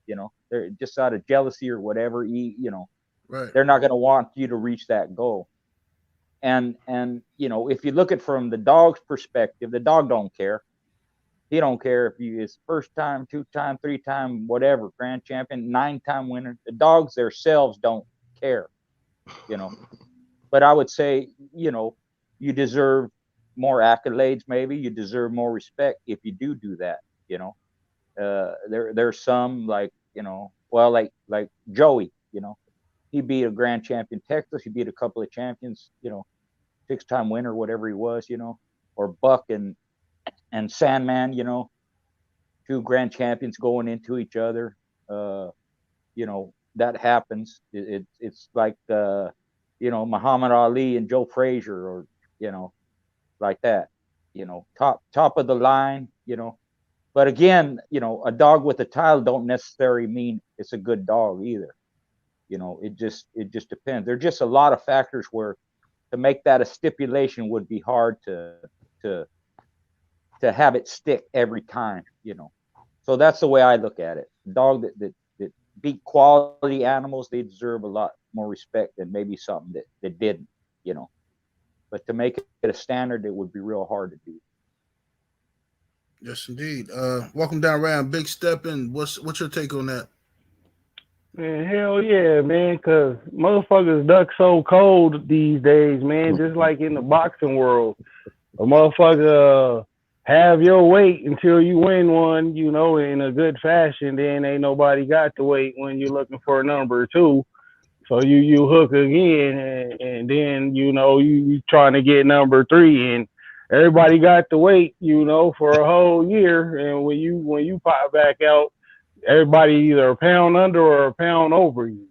You know, they're just out of jealousy or whatever, you know, right. They're not going to want you to reach that goal. And, you know, if you look at from the dog's perspective, the dog don't care. He don't care if you is first time, two-time, three-time, whatever, grand champion, 9-time winner. The dogs themselves don't care, you know. But I would say, you know, you deserve more accolades. Maybe you deserve more respect if you do that. You know, there's some like, you know, well, like Joey. You know, he beat a grand champion Texas. He beat a couple of champions. You know, 6-time winner, whatever he was. You know, or Buck and Sandman. You know, 2 grand champions going into each other. You know, that happens. It's like you know, Muhammad Ali and Joe Frazier, or, you know, like that, you know, top of the line, you know. But again, you know, a dog with a title don't necessarily mean it's a good dog either. You know, it just depends. There's just a lot of factors where to make that a stipulation would be hard to have it stick every time, you know. So that's the way I look at it. Dog that beat quality animals, they deserve a lot more respect than maybe something that didn't, you know. But to make it a standard, it would be real hard to do. Yes, indeed. Welcome down around, Big Steppin'. What's your take on that? Man, hell yeah, man, because motherfuckers duck so cold these days, man, just like in the boxing world. A motherfucker have your weight until you win one, you know, in a good fashion. Then ain't nobody got to wait when you're looking for number 2. So you hook again, and then, you know, you trying to get number 3, and everybody got to wait, you know, for a whole year. And when you pop back out, everybody either a pound under or a pound over you.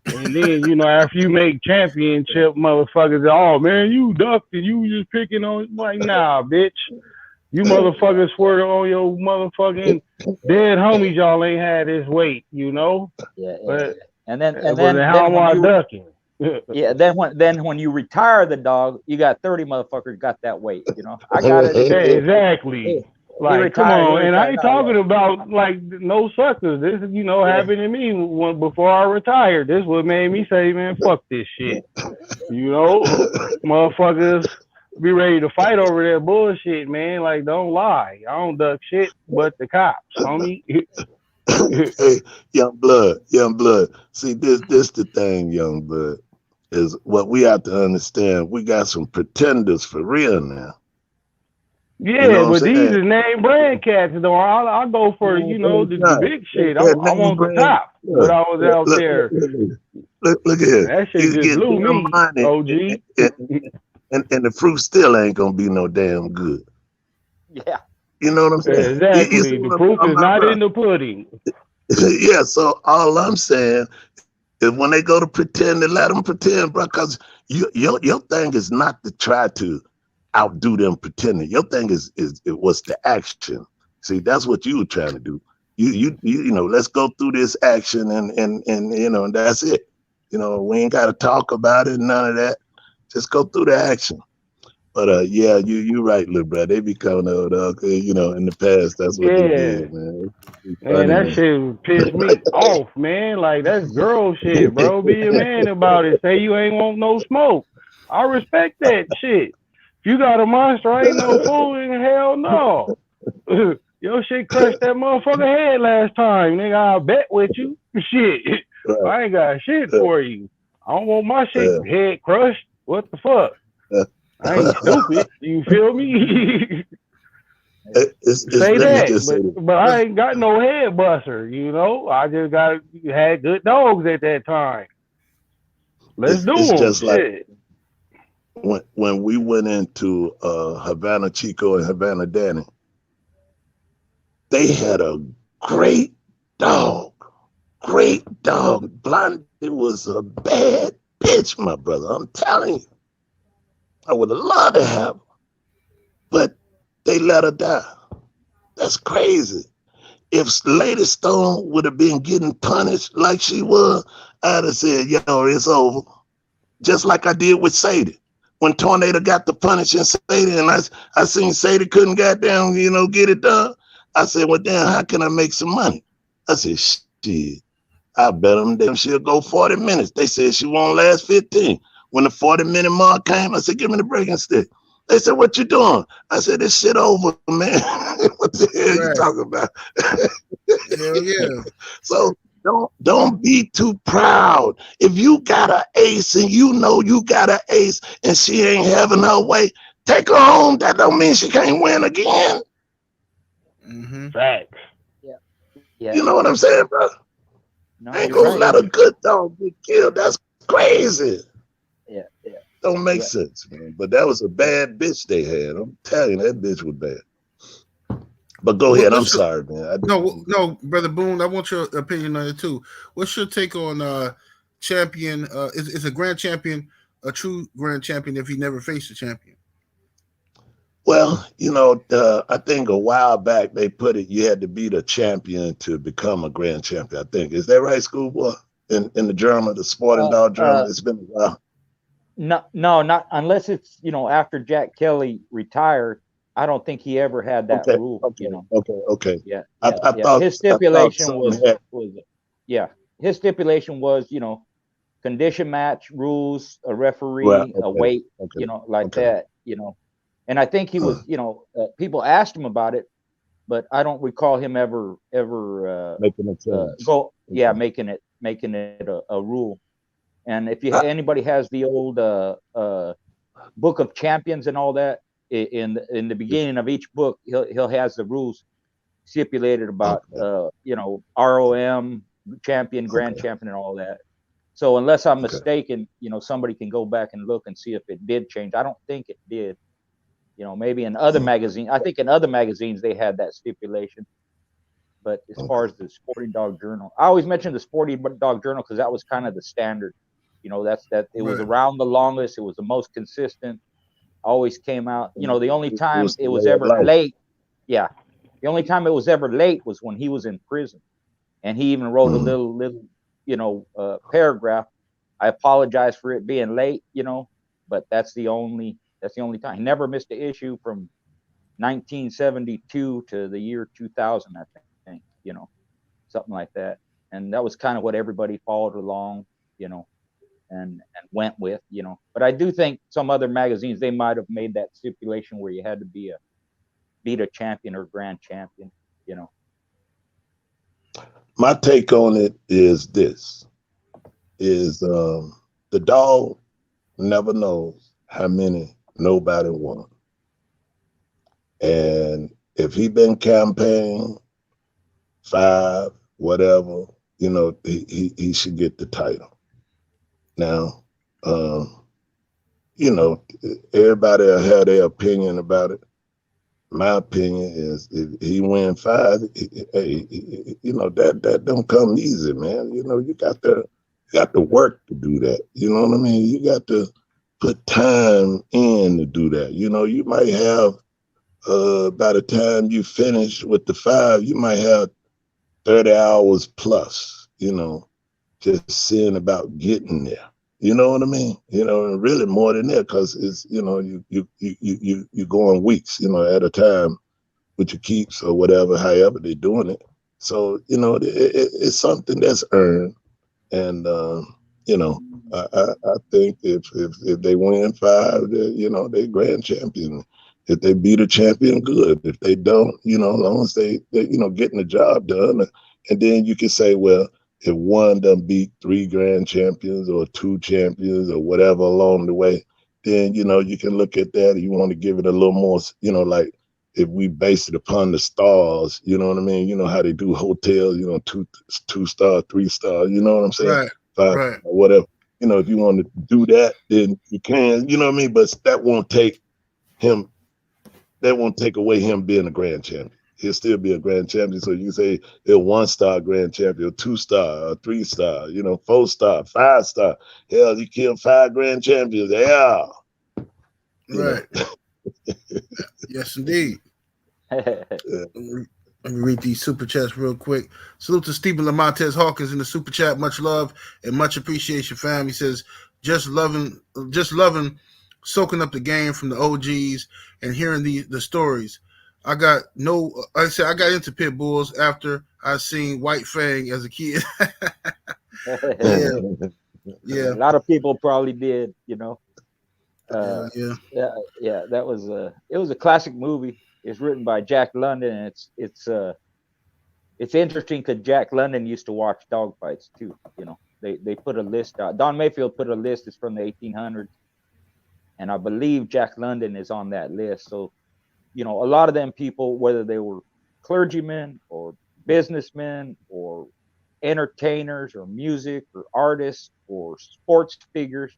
And then, you know, after you make championship, motherfuckers, oh man, you ducked and you just picking on, like, nah, bitch. You motherfuckers swear on your motherfucking dead homies, y'all ain't had this weight, you know? Yeah. But, And then how am I ducking? Yeah, then when you retire the dog, you got 30 motherfuckers got that weight, you know. I got it. Exactly. Like, come on, and I ain't talking about like no suckers. This is, you know, happened to me before I retired. This is what made me say, man, fuck this shit. You know, motherfuckers be ready to fight over that bullshit, man. Like, don't lie. I don't duck shit but the cops, homie. Hey, young blood. See, this the thing, young blood, is what we have to understand. We got some pretenders for real now. Yeah, you know but these is name brand cats, though. I'll go for, you know, the big shit. I want the top. But I was out there. Look at here. That shit just blew me, OG. And the fruit still ain't gonna be no damn good. Yeah. You know what I'm saying? Exactly. The proof is not in the pudding. Yeah, so all I'm saying is when they go to pretend, they let them pretend, bro, because your thing is not to try to outdo them pretending. Your thing it was the action. See, that's what you were trying to do. You know, let's go through this action and you know, and that's it. You know, we ain't got to talk about it, none of that. Just go through the action. But yeah, you right, little bro. They be coming out, you know, in the past. That's what they did, man. Man, that shit pissed me off, man. Like, that's girl shit, bro. Be a man about it. Say you ain't want no smoke. I respect that shit. If you got a monster, ain't no fool in hell no. Your shit crushed that motherfucker head last time, nigga. I'll bet with you. Shit. Right. I ain't got shit for you. I don't want my shit head crushed. What the fuck? I ain't stupid. You feel me? Say that, but I ain't got no head buster, you know. I just had good dogs at that time. Let's do them. Just like when we went into Havana Chico and Havana Danny, they had a great dog. Blondie was a bad bitch, my brother. I'm telling you. I would have loved to have her, but they let her die. That's crazy. If Lady Stone would have been getting punished like she was, I'd have said, yo, it's over. Just like I did with Sadie. When Tornado got the punishing Sadie, and I seen Sadie couldn't goddamn, you know, get it done. I said, well, damn, how can I make some money? I said, shit, I bet them she'll go 40 minutes. They said she won't last 15. When the 40-minute mark came, I said, give me the breaking stick. They said, what you doing? I said, this shit over, man. What the hell you talking about? Hell yeah. So don't be too proud. If you got an ace and you know you got an ace and she ain't having her way, take her home. That don't mean she can't win again. Mm-hmm. Facts. Yeah. You know what I'm saying, bro? No, I ain't gonna let a good dog get killed. That's crazy. Yeah. Don't make sense, man. But that was a bad bitch they had. I'm telling you, that bitch was bad. But go ahead. I'm sorry, man. No, Brother Boone, I want your opinion on it too. What's your take on champion? Is a grand champion a true grand champion if he never faced a champion? Well, you know, I think a while back they put it, you had to be the champion to become a grand champion. I think. Is that right, Schoolboy? In the journal, the sporting dog journal, it's been a while. No, not unless it's, you know, after Jack Kelly retired. I don't think he ever had that rule. You know. Okay. Yeah. I thought his stipulation was his stipulation was, you know, condition match rules, a referee, a weight, you know, like that, you know. And I think he was, you know, people asked him about it, but I don't recall him ever making a change. making it a rule. And if anybody has the old Book of Champions and all that, in the beginning of each book, he'll has the rules stipulated about you know, ROM, champion, grand champion, and all that. So unless I'm mistaken, you know, somebody can go back and look and see if it did change. I don't think it did. You know, maybe in other magazines, I think in other magazines they had that stipulation. But as far as the Sporting Dog Journal, I always mention the Sporting Dog Journal because that was kind of the standard. You know, it was around the longest. It was the most consistent. Always came out. You know, the only time it was ever late, the only time it was ever late was when he was in prison, and he even wrote a little, you know, paragraph. I apologize for it being late, you know, but that's the only time. He never missed an issue from 1972 to the year 2000, I think, you know, something like that. And that was kind of what everybody followed along, you know, and went with, you know. But I do think some other magazines, they might have made that stipulation where you had to beat a champion or grand champion, you know. My take on it is this, is the dog never knows how many nobody won. And if he been campaigning 5, whatever, you know, he should get the title. Now, you know, everybody will have their opinion about it. My opinion is if he win 5, hey, you know, that don't come easy, man. You know, you got to work to do that. You know what I mean? You got to put time in to do that. You know, you might have, by the time you finish with the 5, you might have 30 hours plus, you know, just seeing about getting there. You know what I mean? You know, and really more than that, because it's, you know, you going weeks, you know, at a time with your keeps or whatever, however they're doing it. So, you know, it's something that's earned. And, you know, I think if they win 5, you know, they grand champion. If they beat a champion, good. If they don't, you know, as long as they you know, getting the job done. And then you can say, well, if one done beat 3 grand champions or 2 champions or whatever along the way, then, you know, you can look at that and you want to give it a little more, you know, like if we base it upon the stars, you know what I mean? You know how they do hotels, you know, 2 star, 3 star, you know what I'm saying? Right. 5, right. whatever. You know, if you want to do that, then you can, you know what I mean? But that won't take away him being a grand champion. He'll still be a grand champion. So you say a 1-star grand champion, 2-star, a 3-star, you know, 4-star, 5-star. Hell, you killed 5 grand champions. Yeah. Right. Yes, indeed. Let me read these super chats real quick. Salute to Stephen Lamontez Hawkins in the super chat. Much love and much appreciation, fam. He says, just loving soaking up the game from the OGs and hearing the stories. I got into pit bulls after I seen White Fang as a kid. Yeah. A lot of people probably did, you know. Yeah. That was it was a classic movie. It's written by Jack London, and it's interesting because Jack London used to watch dog fights too. You know, they put a list out. Don Mayfield put a list. It's from the 1800s, and I believe Jack London is on that list. So, you know, a lot of them people, whether they were clergymen or businessmen or entertainers or music or artists or sports figures,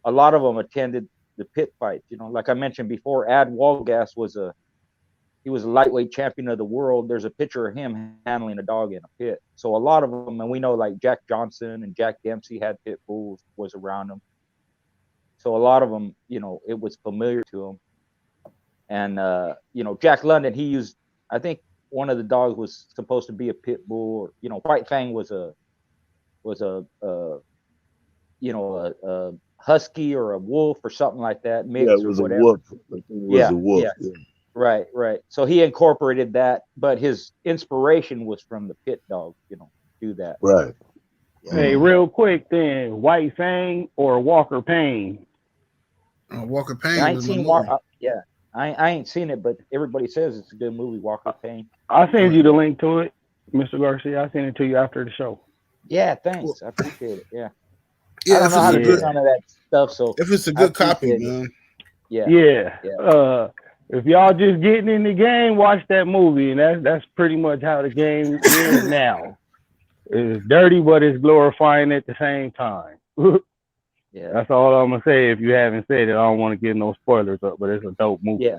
a lot of them attended the pit fights. You know, like I mentioned before, Ad Walgas was a lightweight champion of the world. There's a picture of him handling a dog in a pit. So a lot of them, and we know like Jack Johnson and Jack Dempsey had pit bulls, was around them. So a lot of them, you know, it was familiar to them. And, you know, Jack London, he used, I think one of the dogs was supposed to be a pit bull, or, you know, White Fang was a husky or a wolf or something like that. Mix it was or whatever. a wolf. It was a wolf. Yeah. Right. So he incorporated that, but his inspiration was from the pit dog, you know, do that. Right. Hey, real quick then, White Fang or Walker Payne? Walker I Payne ain't was my seen movie. I ain't seen it, but everybody says it's a good movie, Walker Payne. I'll send you the link to it, Mr. Garcia. I'll send it to you after the show. Yeah, thanks. I appreciate it. Yeah. Yeah, I don't know how to do good- none of that stuff, so if it's a I good copy, appreciate it. man. Yeah. If y'all just getting in the game, watch that movie, and that's pretty much how the game is now. It's dirty, but it's glorifying at the same time. Yeah. That's all I'm gonna say. If you haven't said it, I don't want to get no spoilers up, but it's a dope movie.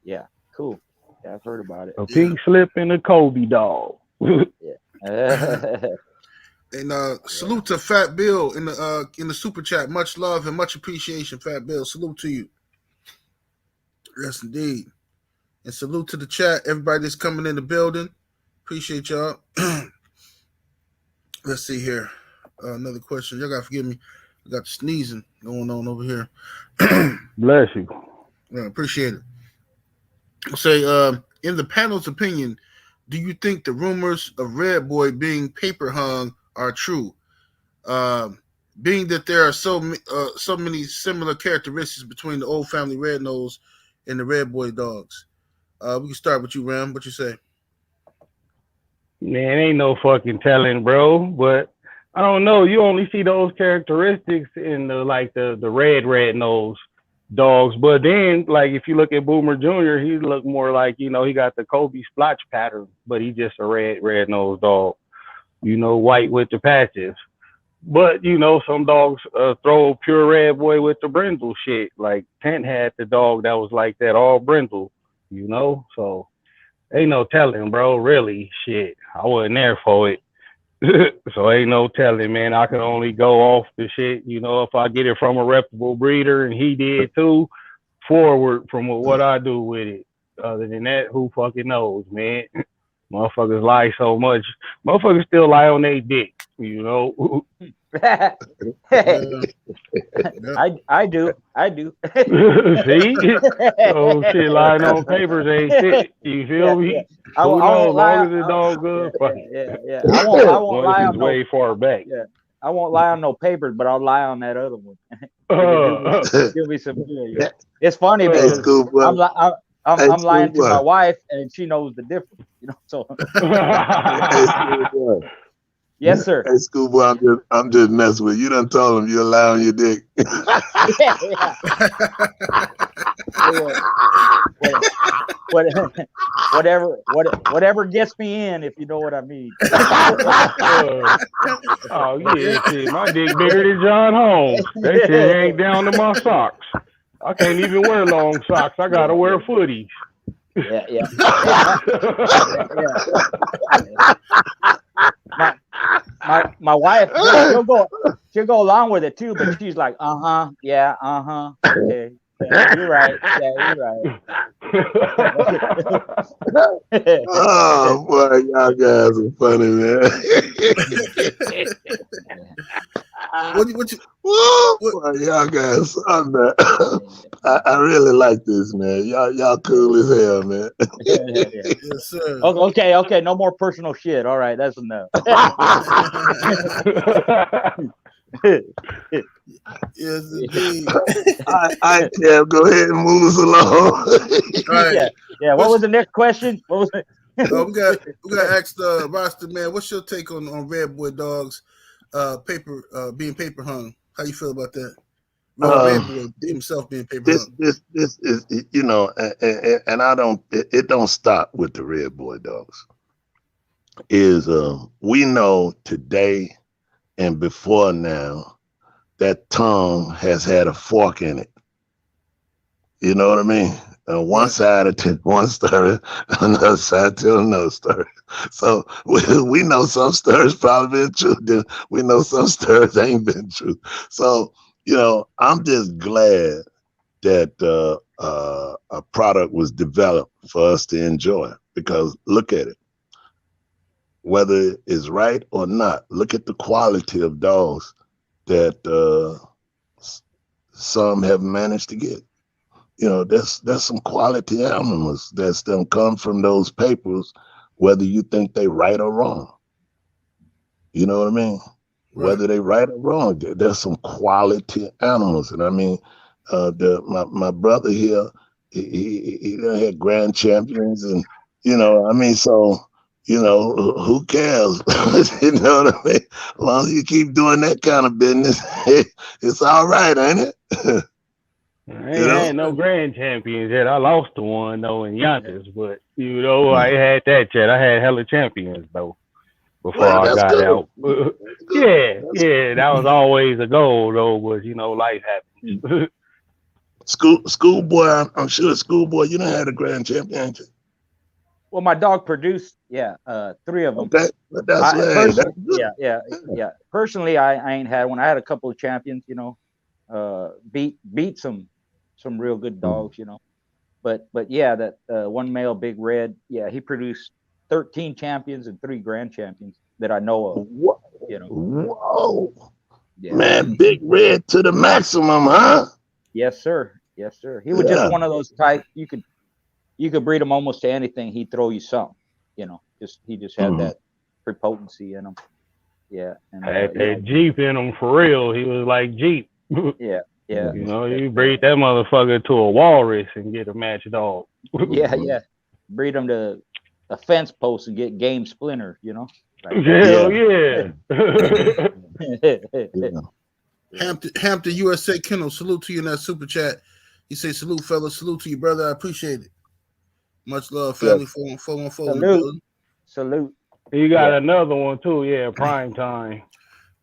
Yeah. Cool. Yeah, I've heard about it. A pink slip and a Colby dog. And salute to Fat Bill in the super chat. Much love and much appreciation, Fat Bill. Salute to you. Yes, indeed. And salute to the chat. Everybody that's coming in the building. Appreciate y'all. Let's see here. Another question. Y'all gotta forgive me. I got sneezing going on over here. Bless you. Appreciate it. Say, in the panel's opinion, do you think the rumors of REDBOY being paper hung are true? Being that there are so many similar characteristics between the old family Red Nose and the REDBOY dogs. We can start with you, Ram. What you say? Man, ain't no fucking telling, bro. But I don't know. You only see those characteristics in the red nose dogs. But then, like, if you look at Boomer Jr., he look more like, he got the Kobe splotch pattern, but he's just a red nose dog. White with the patches. But, some dogs throw pure REDBOY with the brindle shit. Like, Tent had the dog that was like that, all brindle, So, ain't no telling, bro. Really, shit. I wasn't there for it. So, ain't no telling, man. I can only go off the shit, if I get it from a reputable breeder, and he did too, forward from what I do with it. Other than that, who fucking knows, man? Motherfuckers lie so much. Motherfuckers still lie on their dick, I do. See? So shit, lying on papers ain't shit. You feel me? I Who knows? lie. Long as the dog good. Yeah. I won't lie on way far back. Yeah. I won't lie on no papers, but I'll lie on that other one. Give me some good. It's funny because I'm lying to my wife, and she knows the difference. So. Yes, sir. Hey, schoolboy, I'm just messing with you. You done told him you're allowing your dick. Whatever gets me in, if you know what I mean. Oh yeah, shit. My dick bigger than John Holmes. That shit ain't down to my socks. I can't even wear long socks. I gotta wear footies. Yeah. My wife, she'll go along with it too, but she's like, okay, yeah, you're right, Oh boy, y'all guys are funny, man. Boy, y'all guys, I really like this, man. Y'all cool as hell, man. Yes, sir. Okay, no more personal shit. All right, that's enough. Yes, indeed. I can go ahead and move us along. Right. Yeah. What was the next question? What was it? we got to ask the roster, man. What's your take on REDBOY dogs being paper hung? How you feel about that? REDBOY himself being paper hung. This is, and I don't. It don't stop with the REDBOY dogs. We know today and before now that tongue has had a fork in it. You know what I mean? One side to one story, another side to another story. So we know some stories probably been true. Then we know some stories ain't been true. So, I'm just glad that a product was developed for us to enjoy, because look at it. Whether it's right or not, look at the quality of dogs that some have managed to get. There's some quality animals that's done come from those papers, whether you think they right or wrong. You know what I mean? Right. Whether they right or wrong, there's some quality animals. And I mean, my brother here, he done had grand champions, and so who cares? You know what I mean? As long as you keep doing that kind of business, it's all right, ain't it? I You ain't know? had no grand champions yet. I lost the one though in Yonkers, but I ain't had that yet. I had hella champions though before Well, I that's got good. out. That's good. yeah, that was always a goal though, but life happens. Schoolboy, I'm sure schoolboy, you done had a grand championship. Well, my dog produced, 3 of them. Okay, but that's Personally, that's good. yeah. Personally, I ain't had one. I had a couple of champions, beat some real good dogs, But yeah, that one male Big Red, he produced 13 champions and 3 grand champions that I know of. Whoa, whoa, Yeah. man, Big Red to the maximum, huh? Yes, sir. Yes, sir. He was just one of those type. You could breed him almost to anything. He'd throw you something. He just had that prepotency in him. Yeah. And, had that Jeep in him for real. He was like Jeep. Yeah. You breed that motherfucker to a walrus and get a match dog. Yeah. Breed him to a fence post and get game splinter. Like Hell yeah. Hampton USA Kennel, salute to you in that super chat. He say salute, fellas. Salute to you, brother. I appreciate it. Much love, family. 414 Salute. You got another one too, prime time.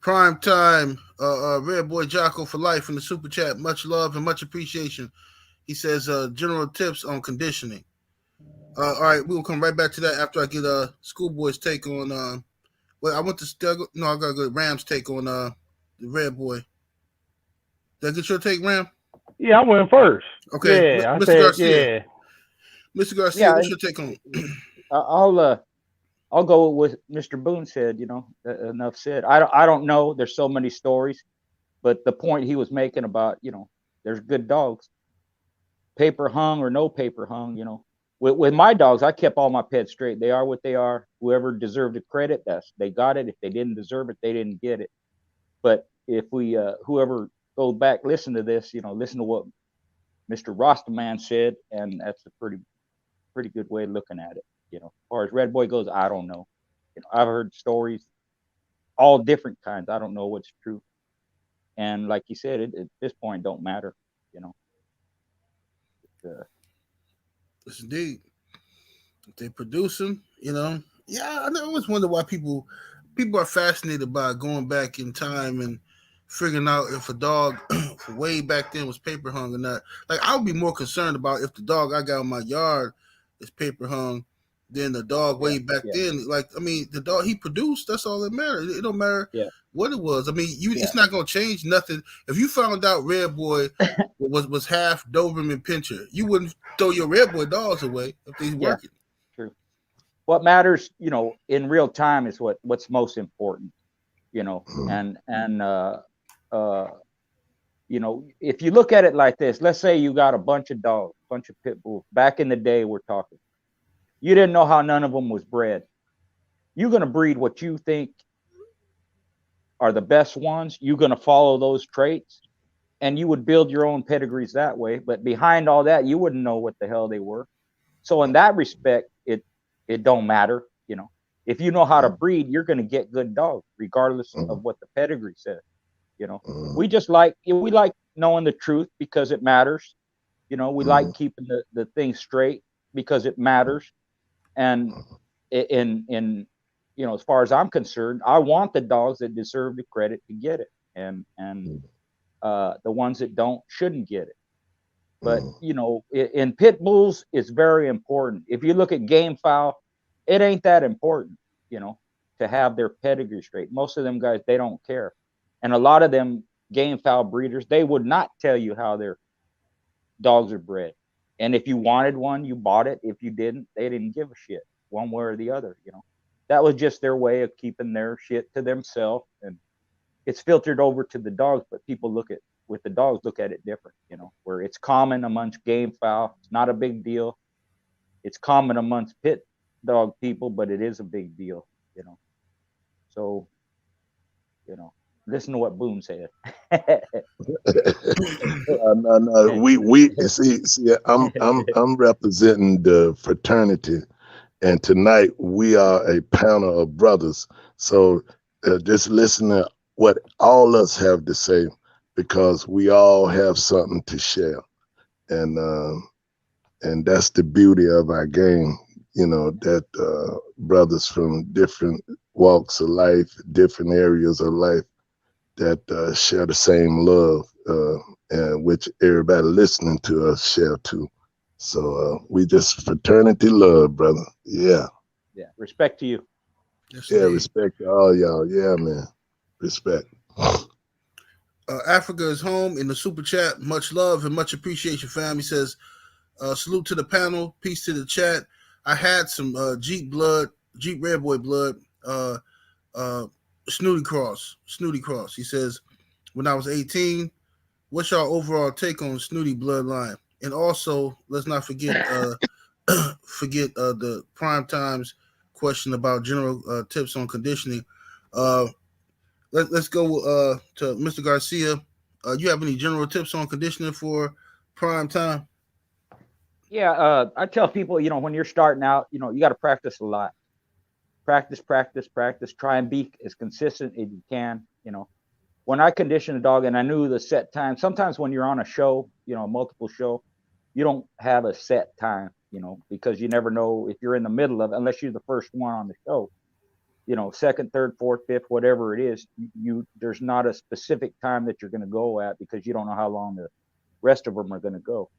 Prime time, Red Boy JOCKO for life in the super chat. Much love and much appreciation. He says general tips on conditioning. All right, we'll come right back to that after I get Schoolboy's take on I want to I gotta go Ram's take on the Red Boy. Did I get your take, Ram? Yeah, I went first. Okay, yeah, Mr. Garcia. Mr. Garcia, what's your take on it? I'll go with Mr. Boone said, enough said. I don't know. There's so many stories, but the point he was making about, there's good dogs, paper hung or no paper hung, with my dogs, I kept all my pets straight. They are what they are. Whoever deserved the credit, they got it. If they didn't deserve it, they didn't get it. But if we, whoever goes back, listen to this, listen to what Mr. Rosterman said, and that's a pretty good way of looking at it. As far as Red Boy goes, I don't know. I've heard stories, all different kinds. I don't know what's true. And like you said, at this point, don't matter. Yes, indeed. If they produce them, I always wonder why people are fascinated by going back in time and figuring out if a dog way back then was paper hung or not. Like, I would be more concerned about if the dog I got in my yard is paper hung than the dog way back then. Like, I mean, the dog he produced, that's all that matters. It don't matter what it was. I mean, it's not gonna change nothing. If you found out Red Boy was half Doberman Pinscher, you wouldn't throw your Red Boy dogs away if they working. True. What matters, in real time is what's most important, and if you look at it like this, let's say you got a bunch of dogs, bunch of pit bulls. Back in the day, we're talking. You didn't know how none of them was bred. You're going to breed what you think are the best ones. You're going to follow those traits, and you would build your own pedigrees that way. But behind all that, you wouldn't know what the hell they were. So in that respect, it don't matter. If you know how to breed, you're going to get good dogs, regardless of what the pedigree says. We like knowing the truth because it matters. We like keeping the thing straight because it matters. And in as far as I'm concerned, I want the dogs that deserve the credit to get it, and the ones that don't shouldn't get it. But in pit bulls, it's very important. If you look at game fowl, it ain't that important, to have their pedigree straight. Most of them guys, they don't care, and a lot of them game fowl breeders, they would not tell you how their dogs are bred. And if you wanted one, you bought it. If you didn't, they didn't give a shit one way or the other. That was just their way of keeping their shit to themselves. And it's filtered over to the dogs, but people look at it different, where it's common amongst game fowl. It's not a big deal. It's common amongst pit dog people, but it is a big deal, So, listen to what Boone said. No. We see. I'm representing the fraternity, and tonight we are a panel of brothers. So just listen to what all us have to say, because we all have something to share. and that's the beauty of our game. You know, that brothers from different walks of life, different areas of life, that share the same love, and which everybody listening to us share too. So we just fraternity love, brother. Yeah. Yeah. Respect to you. Yes, Yeah, indeed. respect to all y'all. Yeah, man. Respect. Africa is home in the super chat. Much love and much appreciation, fam. He says, salute to the panel, peace to the chat. I had some Jeep REDBOY blood, Snooty Cross. He says, when I was 18, what's your overall take on Snooty bloodline? And also, let's not forget the prime times question about general tips on conditioning. Let's go to Mr. Garcia. You have any general tips on conditioning for prime time? Yeah, I tell people, you know, when you're starting out, you know, you got to practice a lot. Practice. Try and be as consistent as you can. You know, when I conditioned a dog and I knew the set time, sometimes when you're on a show, you know, a multiple show, you don't have a set time, you know, because you never know if you're in the middle of it, unless you're the first one on the show. You know, second, third, fourth, fifth, whatever it is, there's not a specific time that you're going to go at because you don't know how long the rest of them are going to go.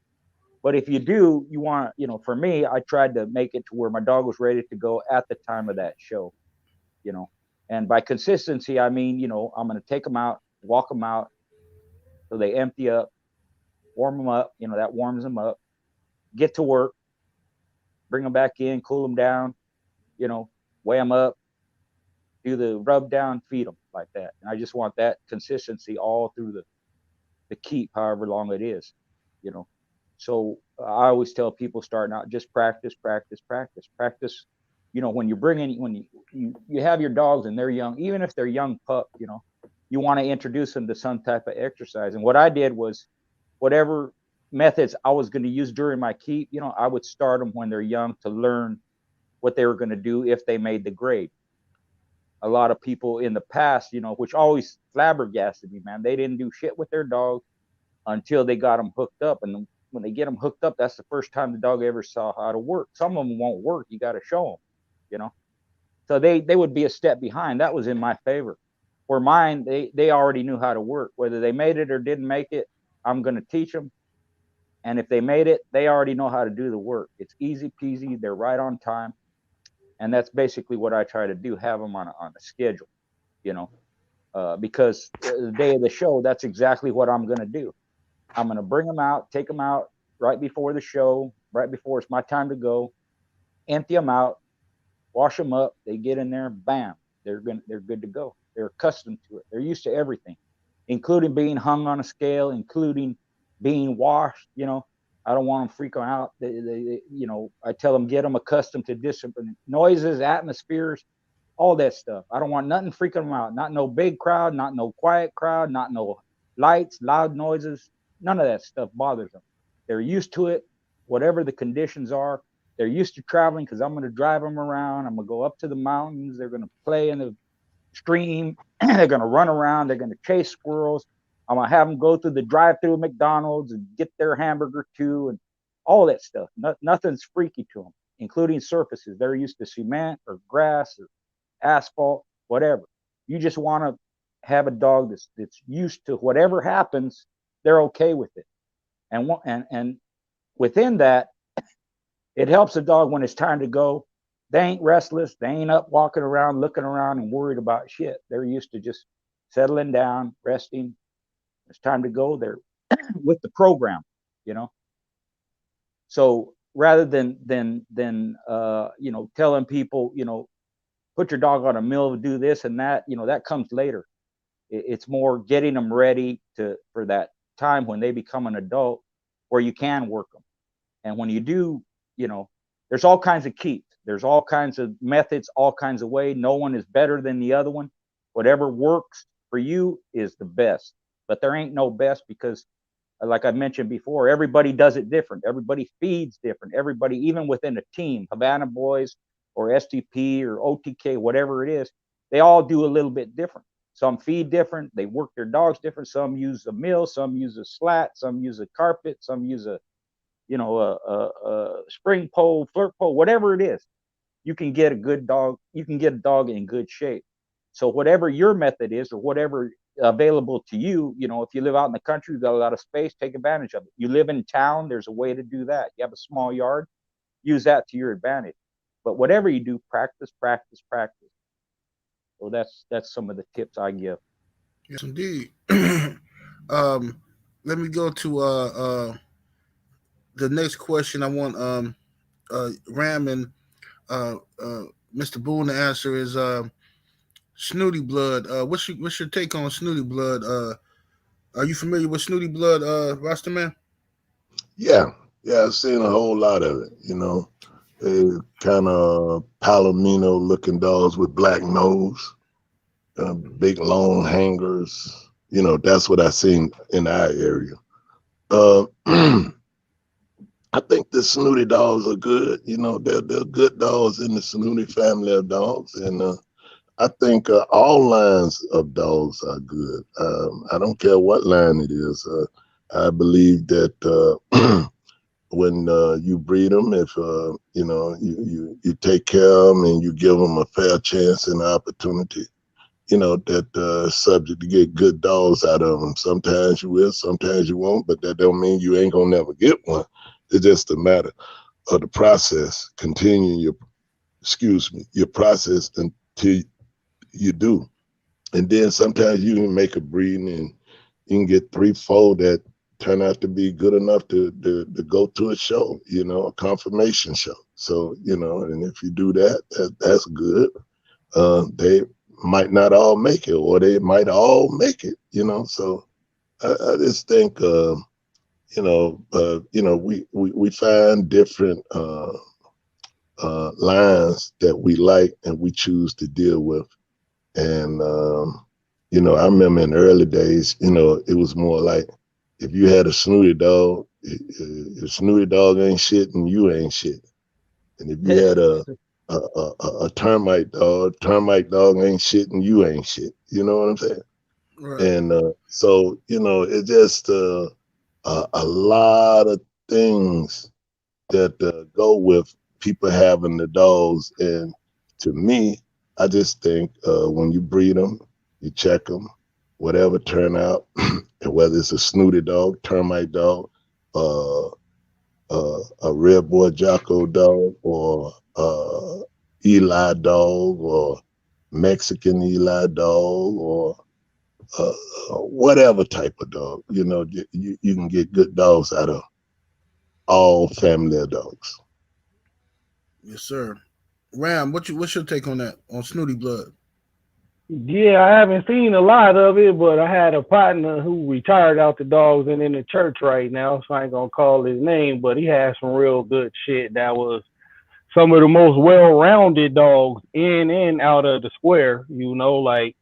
But if you do, you want, you know, for me, I tried to make it to where my dog was ready to go at the time of that show, you know. And by consistency, I mean, you know, I'm going to take them out, walk them out so they empty up, warm them up, you know, that warms them up, get to work, bring them back in, cool them down, you know, weigh them up, do the rub down, feed them like that. And I just want that consistency all through the keep, however long it is, you know. So I always tell people starting out, just practice. You know, when you have your dogs and they're young, even if they're young pup, you know, you want to introduce them to some type of exercise. And what I did was, whatever methods I was going to use during my keep, you know, I would start them when they're young to learn what they were going to do if they made the grade. A lot of people in the past, you know, which always flabbergasted me, man, they didn't do shit with their dogs until they got them hooked up. And when they get them hooked up, that's the first time the dog ever saw how to work. Some of them won't work. You got to show them, you know. So they would be a step behind. That was in my favor. For mine, they already knew how to work. Whether they made it or didn't make it, I'm going to teach them. And if they made it, they already know how to do the work. It's easy peasy. They're right on time. And that's basically what I try to do, have them on a schedule, you know, because the day of the show, that's exactly what I'm going to do. I'm going to bring them out, take them out right before the show, right before it's my time to go, empty them out, wash them up. They get in there, bam, they're good to go. They're accustomed to it. They're used to everything, including being hung on a scale, including being washed. You know, I don't want them freaking out. They you know, I tell them, get them accustomed to different noises, atmospheres, all that stuff. I don't want nothing freaking them out. Not no big crowd, not no quiet crowd, not no lights, loud noises. None of that stuff bothers them. They're used to it, whatever the conditions are. They're used to traveling because I'm going to drive them around. I'm going to go up to the mountains. They're going to play in the stream. They're going to run around. They're going to chase squirrels. I'm going to have them go through the drive-through McDonald's and get their hamburger too, and all that stuff. Nothing's freaky to them, including surfaces. They're used to cement or grass or asphalt, whatever. You just want to have a dog that's used to whatever happens. They're okay with it, and within that, it helps the dog when it's time to go. They ain't restless. They ain't up walking around, looking around and worried about shit. They're used to just settling down, resting. It's time to go. They're with the program, you know. So rather than you know, telling people, you know, put your dog on a mill, do this and that, you know, that comes later. It's more getting them ready for that time when they become an adult where you can work them. And when you do, you know, there's all kinds of keeps. There's all kinds of methods, all kinds of ways. No one is better than the other one. Whatever works for you is the best. But there ain't no best because, like I mentioned before, everybody does it different. Everybody feeds different. Everybody, even within a team, Havana Boys or STP or OTK, whatever it is, they all do a little bit different. Some feed different. They work their dogs different. Some use a mill. Some use a slat. Some use a carpet. Some use a you know, a spring pole, flirt pole, whatever it is, you can get a good dog. You can get a dog in good shape. So whatever your method is, or whatever available to you, you know, if you live out in the country, you've got a lot of space, take advantage of it. You live in town, there's a way to do that. You have a small yard, use that to your advantage. But whatever you do, practice, practice, practice. So that's some of the tips I give. Yes, indeed. Let me go to the next question. I want Ram and Mr. Boone to answer is Snooty blood. What's your take on Snooty blood? Are you familiar with Snooty blood, Rastaman? Yeah, I've seen a whole lot of it. You know, kind of palomino looking dogs with black nose, big long hangers. You know, that's what I've seen in our area. I think the Snooty dogs are good. You know, they're good dogs in the Snooty family of dogs, and I think all lines of dogs are good. I don't care what line it is. I believe that when you breed them, if you know you take care of them and you give them a fair chance and opportunity, you know that subject to get good dogs out of them. Sometimes you will, sometimes you won't, but that don't mean you ain't gonna never get one. It's just a matter of the process, continuing your process until you do. And then sometimes you can make a breeding and you can get 3-4 that turn out to be good enough to go to a show, you know, a confirmation show. So, you know, and if you do that, that's good. They might not all make it, or they might all make it, you know. So I just think we find different lines that we like and we choose to deal with. And, you know, I remember in the early days, you know, it was more like if you had a Snooty dog, if Snooty dog ain't shit and you ain't shit. And if you had a termite dog ain't shit and you ain't shit. You know what I'm saying? Right. And so, you know, it's just a lot of things that go with people having the dogs. And to me, I just think when you breed them, you check them, whatever turn out, and whether it's a Snooty dog, termite dog, a REDBOY JOCKO dog, or Eli dog, or Mexican Eli dog, or whatever type of dog, you know, you can get good dogs out of all family of dogs. Yes, sir. Ram, what's your take on that, on Snooty blood? Yeah, I haven't seen a lot of it, but I had a partner who retired out the dogs and in the church right now, so I ain't gonna call his name, but he had some real good shit that was some of the most well-rounded dogs in and out of the square, you know, like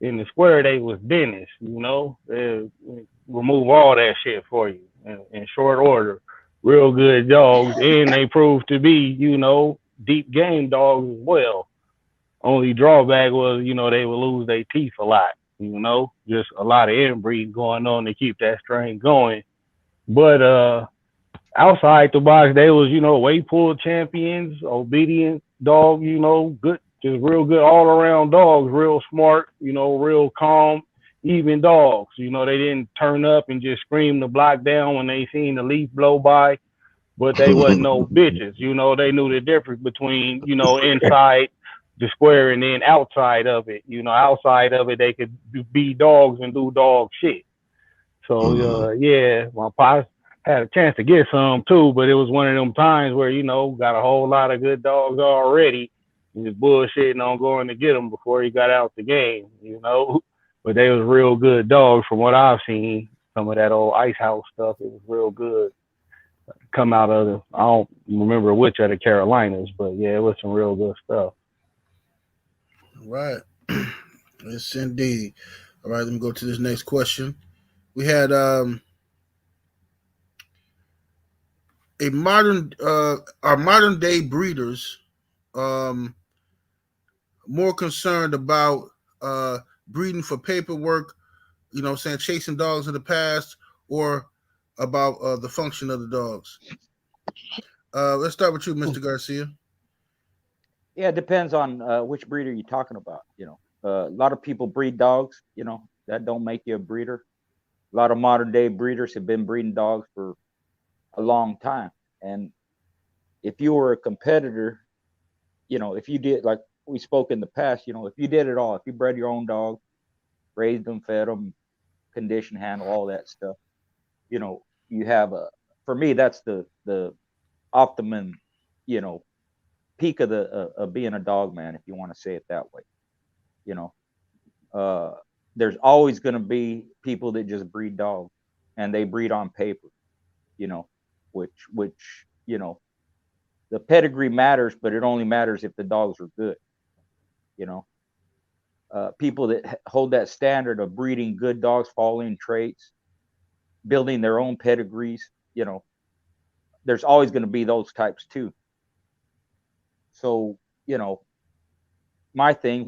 in the square they was Dennis, you know, they remove all that shit for you in short order. Real good dogs, and they proved to be, you know, deep game dogs as well. Only drawback was, you know, they would lose their teeth a lot, you know, just a lot of inbreed going on to keep that strain going. But outside the box, they was, you know, weight pull champions, obedient dog, you know, good, just real good all around dogs, real smart, you know, real calm, even dogs. You know, they didn't turn up and just scream the block down when they seen the leaf blow by, but they wasn't no bitches. You know, they knew the difference between, you know, inside the square and then outside of it. You know, outside of it, they could be dogs and do dog shit. So, yeah, my pops had a chance to get some too, but it was one of them times where, you know, got a whole lot of good dogs already. He was bullshitting on going to get them before he got out the game, you know. But they was real good dogs from what I've seen. Some of that old Ice House stuff, it was real good. Come out of the, I don't remember which of the Carolinas, but yeah, it was some real good stuff. Right. Yes, indeed. All right, let me go to this next question. We had our modern day breeders more concerned about breeding for paperwork, you know, saying chasing dogs in the past, or about the function of the dogs. Let's start with you, Mr. Garcia. Yeah, it depends on which breeder you're talking about. A lot of people breed dogs. That don't make you a breeder. A lot of modern day breeders have been breeding dogs for a long time. And if you were a competitor, if you did, like we spoke in the past, if you did it all, if you bred your own dog, raised them, fed them, condition, handle, all that stuff, you have for me, that's the optimum, peak of being a dog man, if you want to say it that way. There's always going to be people that just breed dogs, and they breed on paper, which the pedigree matters, but it only matters if the dogs are good. People that hold that standard of breeding good dogs, following traits, building their own pedigrees, there's always going to be those types too. So, my thing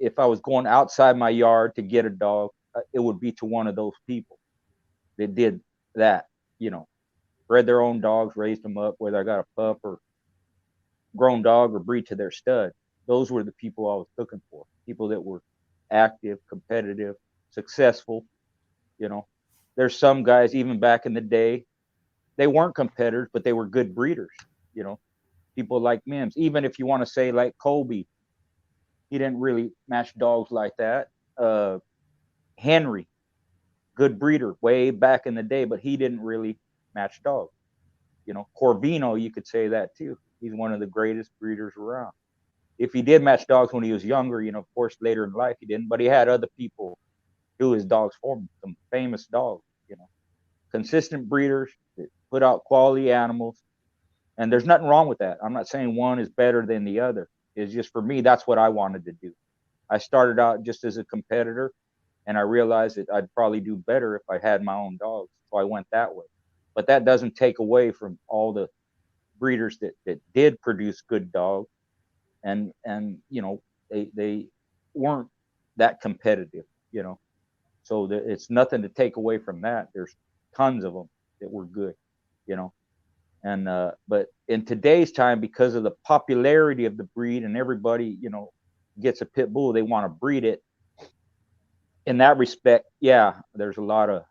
if I was going outside my yard to get a dog, it would be to one of those people that did that, bred their own dogs, raised them up, whether I got a pup or grown dog or breed to their stud. Those were the people I was looking for. People that were active, competitive, successful. There's some guys, even back in the day, they weren't competitors, but they were good breeders. People like Mims. Even if you want to say like COLBY, he didn't really match dogs like that. Henry, good breeder way back in the day, but he didn't really match dogs. Corvino, you could say that too. He's one of the greatest breeders around. If he did match dogs when he was younger, of course, later in life he didn't, but he had other people do his dogs for him, some famous dogs, consistent breeders that put out quality animals. And there's nothing wrong with that. I'm not saying one is better than the other. It's just, for me, that's what I wanted to do. I started out just as a competitor, and I realized that I'd probably do better if I had my own dogs. So I went that way. But that doesn't take away from all the breeders that did produce good dogs. And they weren't that competitive, So it's nothing to take away from that. There's tons of them that were good, And but in today's time, because of the popularity of the breed and everybody, gets a pit bull, they want to breed it. In that respect, yeah, there's a lot of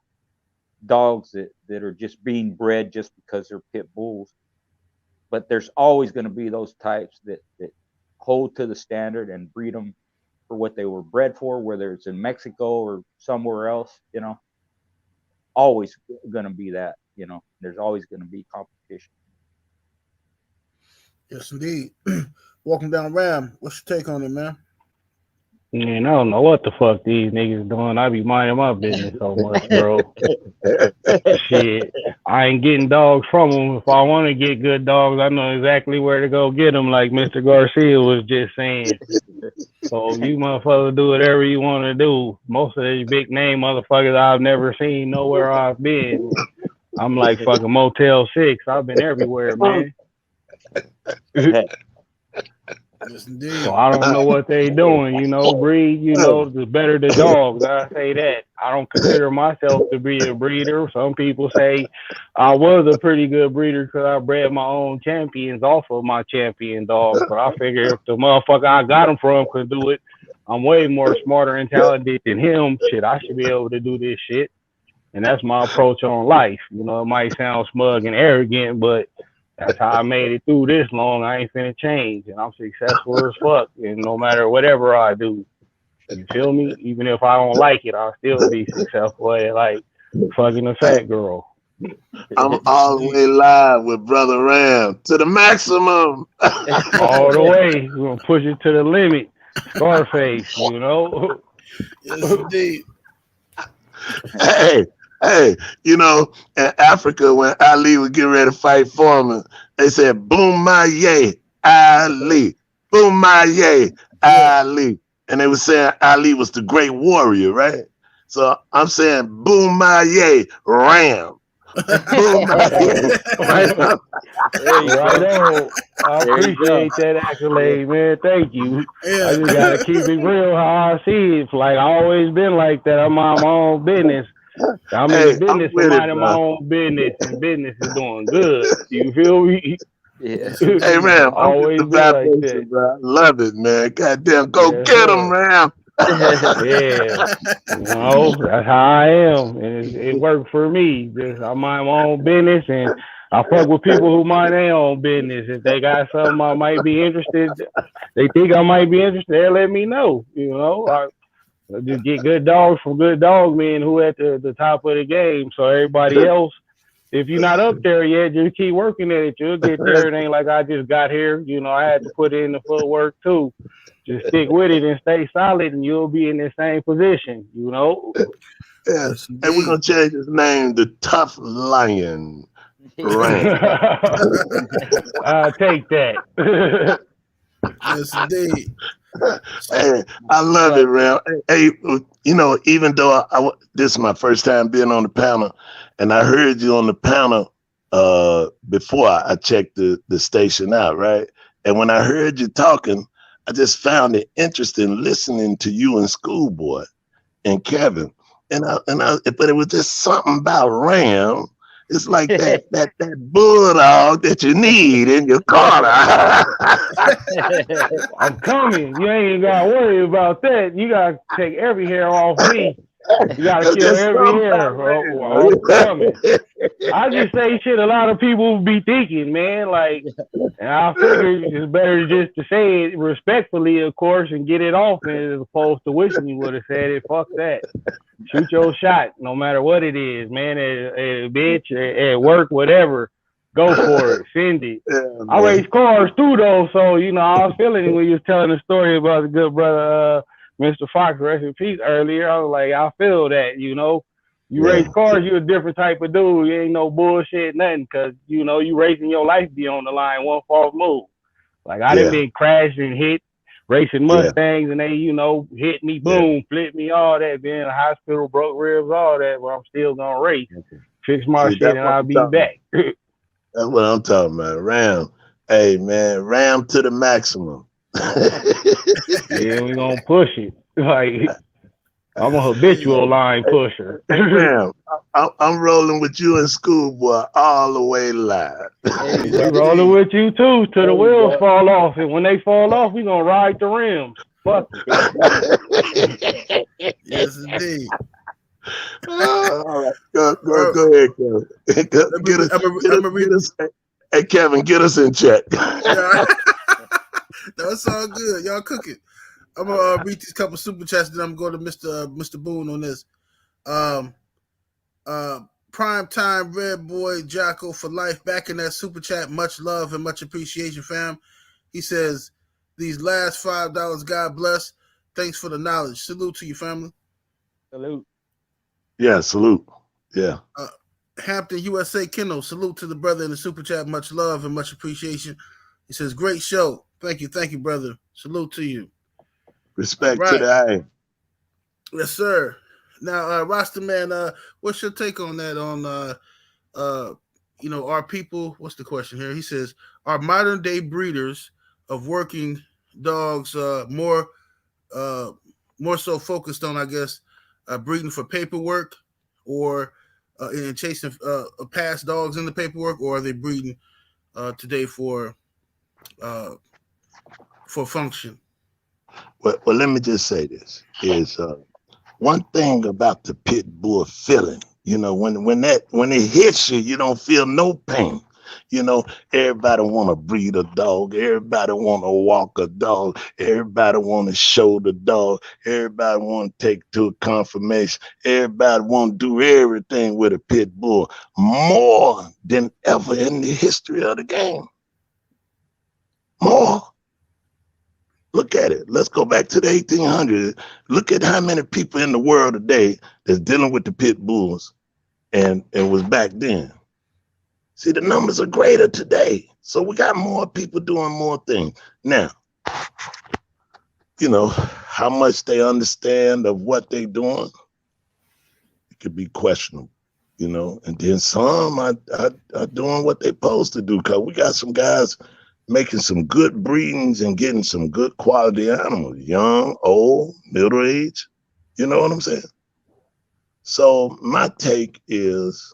dogs that are just being bred just because they're pit bulls. But there's always going to be those types that hold to the standard and breed them for what they were bred for, whether it's in Mexico or somewhere else, always going to be that, there's always going to be competition. Yes, indeed. Walking down Ram, what's your take on it, man? Man, I don't know what the fuck these niggas doing. I be minding my business so much, bro. Shit, I ain't getting dogs from them. If I want to get good dogs, I know exactly where to go get them, like Mr. Garcia was just saying. So you motherfuckers do whatever you want to do. Most of these big name motherfuckers I've never seen nowhere I've been. I'm like fucking Motel 6. I've been everywhere, man. Yes, indeed. So I don't know what they doing, breed, the better the dogs. I say that. I don't consider myself to be a breeder. Some people say I was a pretty good breeder because I bred my own champions off of my champion dogs. But I figure if the motherfucker I got them from could do it, I'm way more smarter and talented than him. Shit, I should be able to do this shit. And that's my approach on life. It might sound smug and arrogant, but that's how I made it through this long. I ain't finna change, and I'm successful as fuck. And no matter whatever I do, you feel me? Even if I don't like it, I'll still be successful at like fucking a fat girl. I'm all the way live with Brother Ram to the maximum. All the way. We're gonna push it to the limit. Scarface, Yes, indeed. Hey, in Africa, when Ali was getting ready to fight Foreman, they said, boom, my yay, Ali. Boom, my yay, Ali. And they were saying Ali was the great warrior, right? So I'm saying, boom, my yay, Ram. Boom, my yay. Right on. I appreciate that accolade, man. Thank you. Yeah. I just gotta keep it real how I see it. Like I always been like that. I'm my own business. I'm in the business of minding my own business, and business is doing good. You feel me? Yeah. Hey, Ram, I'm with Always the been like vibration, that. bro. Love it, man. Goddamn, go Yes, get him, sir. Ram. Yeah. That's how I am, and it worked for me. Just I mind my own business, and I fuck with people who mind their own business. If they got something I might be interested, they think I might be interested, they'll let me know. I just get good dogs from good dog men who at the top of the game. So everybody else, if you're not up there yet, just keep working at it. You'll get there. It ain't like I just got here. I had to put in the footwork too. Just stick with it and stay solid, and you'll be in the same position. Yeah. And we're gonna change his name to Tough Lion Ram. I'll take that. Yes, indeed. Hey, I love it, Ram. Hey, even though this is my first time being on the panel, and I heard you on the panel before I checked the station out, right? And when I heard you talking, I just found it interesting listening to you and Schoolboy and Kevin. But it was just something about Ram. It's like that bulldog that you need in your corner. I'm coming. You ain't gotta worry about that. You gotta take every hair off me. You gotta kill every hair. I'm coming. I just say shit a lot of people be thinking, man. And I figured it's better just to say it respectfully, of course, and get it off as opposed to wishing you would have said it. Fuck that. Shoot your shot, no matter what it is, man. At bitch, at work, whatever. Go for it. Send it. Yeah, I race cars too, though. So, I was feeling when you was telling the story about the good brother, Mr. Fox, rest in peace, earlier. I was like, I feel that, You race cars, you a different type of dude. You ain't no bullshit, nothing, because, you racing your life be on the line, one false move. I done been crashed and hit, racing Mustangs, and they, hit me, boom, flip me, all that, been in the hospital, broke ribs, all that, but I'm still gonna race. Fix my shit, and I'll be back. That's what I'm talking about. Ram. Hey, man, ram to the maximum. Yeah, we gonna push it. I'm a habitual line pusher. Hey, Ram, I'm rolling with you and Schoolboy all the way live. We rolling with you too till the wheels fall off. And when they fall off, we gonna ride the rims. Fuck it. Yes, indeed. All right, go ahead, Kevin. Get us. Hey, Kevin, get us in check. That's all good. Y'all cooking. I'm gonna read these couple super chats, then I'm going to Mr. Boone on this. Prime time Red Boy JOCKO for life. Back in that super chat. Much love and much appreciation, fam. He says, these last $5, God bless. Thanks for the knowledge. Salute to you, family. Salute. Yeah, salute. Yeah. Hampton, USA Kendall. Salute to the brother in the super chat. Much love and much appreciation. He says, great show. Thank you, brother. Salute to you. Respect to the eye. Yes, sir. Now, Rasta man, what's your take on that? Are people? What's the question here? He says, are modern day breeders of working dogs more so focused on, I guess, breeding for paperwork, or in chasing past dogs in the paperwork, or are they breeding today for function? Well, let me just say this is one thing about the pit bull feeling. When it hits you, you don't feel no pain. Everybody want to breed a dog. Everybody want to walk a dog. Everybody want to show the dog. Everybody want to take to a confirmation. Everybody want to do everything with a pit bull more than ever in the history of the game. More. Look at it. Let's go back to the 1800s. Look at how many people in the world today that's dealing with the pit bulls and was back then. See, the numbers are greater today. So we got more people doing more things. Now, how much they understand of what they're doing, it could be questionable, and then some are doing what they're supposed to do, because we got some guys making some good breedings and getting some good quality animals, young, old, middle age. You know what I'm saying? So my take is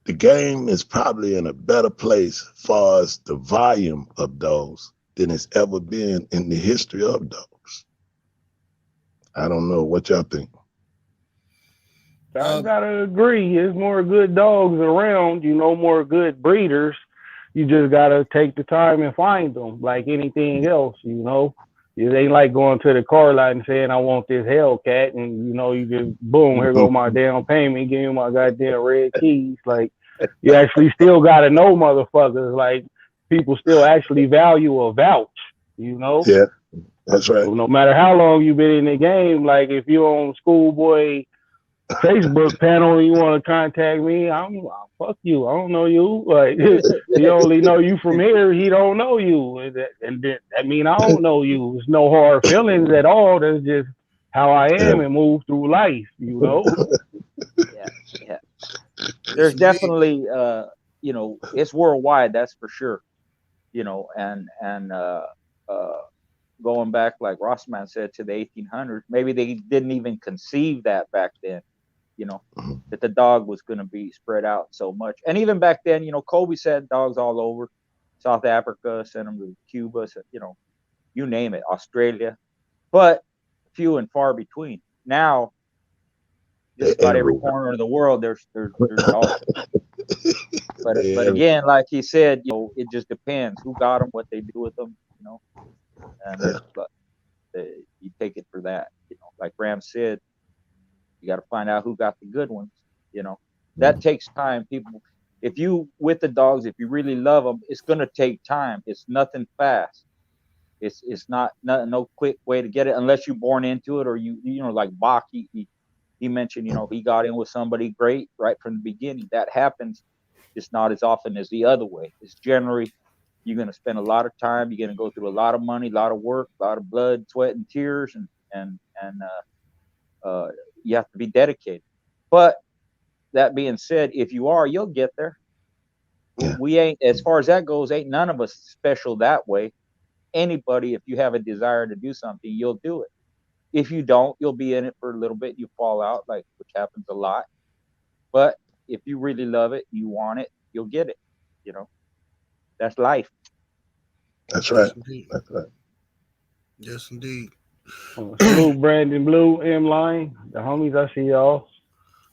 the game is probably in a better place as far as the volume of dogs than it's ever been in the history of dogs. I don't know what y'all think. I gotta agree. There's more good dogs around, you know, more good breeders. You just gotta take the time and find them, like anything else, you know. It ain't like going to the car lot and saying, I want this Hellcat, and, you know, you just, boom, here go my down payment, give me my goddamn red keys. Like, you actually still gotta know motherfuckers. Like, people still actually value a vouch, you know? Yeah, that's right. So no matter how long you've been in the game, like, if you're on Schoolboy Facebook panel and you want to contact me, fuck you. I don't know you. Like, he only know you from here. He don't know you, and that mean I don't know you. There's no hard feelings at all. That's just how I am and move through life. You know. Yeah. There's definitely, you know, it's worldwide. That's for sure. You know, and going back, like Rossman said, to the 1800s, maybe they didn't even conceive that back then. You know, that the dog was going to be spread out so much. And even back then, you know, Colby said dogs all over South Africa, sent them to Cuba, you know, you name it, Australia, but few and far between. Now, just about every corner of the world, there's dogs. But again, like he said, you know, it just depends who got them, what they do with them, you know, and you take it for that. You know, like Ram said, you got to find out who got the good ones. You know, that takes time. People, if you with the dogs, if you really love them, it's gonna take time. It's nothing fast. It's not no quick way to get it unless you're born into it, or you know, like Bach, he mentioned, you know, he got in with somebody great right from the beginning. That happens. It's not as often as the other way. It's generally you're gonna spend a lot of time. You're gonna go through a lot of money, a lot of work, a lot of blood, sweat, and tears, and you have to be dedicated. But that being said, if you are, you'll get there. Yeah. We ain't, as far as that goes, ain't none of us special that way. Anybody, if you have a desire to do something, you'll do it. If you don't, you'll be in it for a little bit, you fall out, like, which happens a lot. But if you really love it, you want it, you'll get it. You know, that's life. That's right. That's right. Yes, indeed. Salute Brandon Blue, M Line, the homies. I see y'all.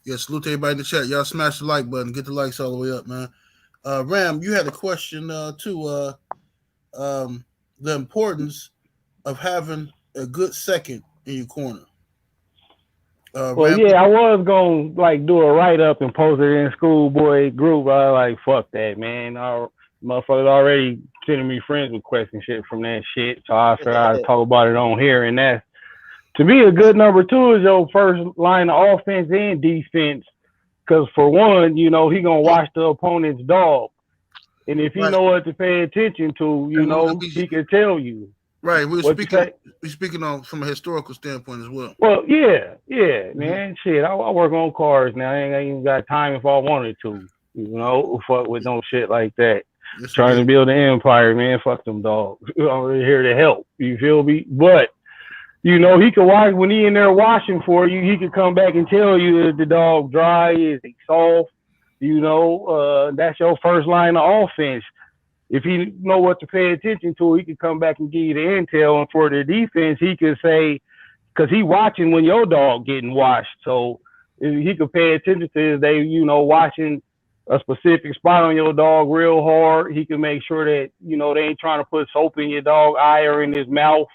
Yeah, salute to everybody in the chat. Y'all smash the like button. Get the likes all the way up, man. Ram, you had a question too. The importance of having a good second in your corner. Well, Ram, yeah, I was gonna like do a write up and post it in Schoolboy group. I like fuck that, man. Our motherfuckers already sending me friends requests and shit from that shit. So I figured I'd talk about it on here. And that's, to me, a good number two is your first line of offense and defense. Because for one, you know, he gonna watch the opponent's dog. And if he know what to pay attention to, you know, he can tell you. Right. We're speaking on from a historical standpoint as well. Well, yeah, man. Shit, I work on cars now. I ain't even got time if I wanted to. You know, fuck with no shit like that. Yes, trying to build an empire, man. Fuck them dogs. I'm here to help. You feel me? But you know, he could watch when he in there washing for you. He could come back and tell you that the dog dry, is he soft. You know, that's your first line of offense. If he know what to pay attention to, he could come back and give you the intel. And for the defense, he could say, because he watching when your dog getting washed. So he could pay attention to if they, you know, watching a specific spot on your dog real hard. He can make sure that, you know, they ain't trying to put soap in your dog eye or in his mouth.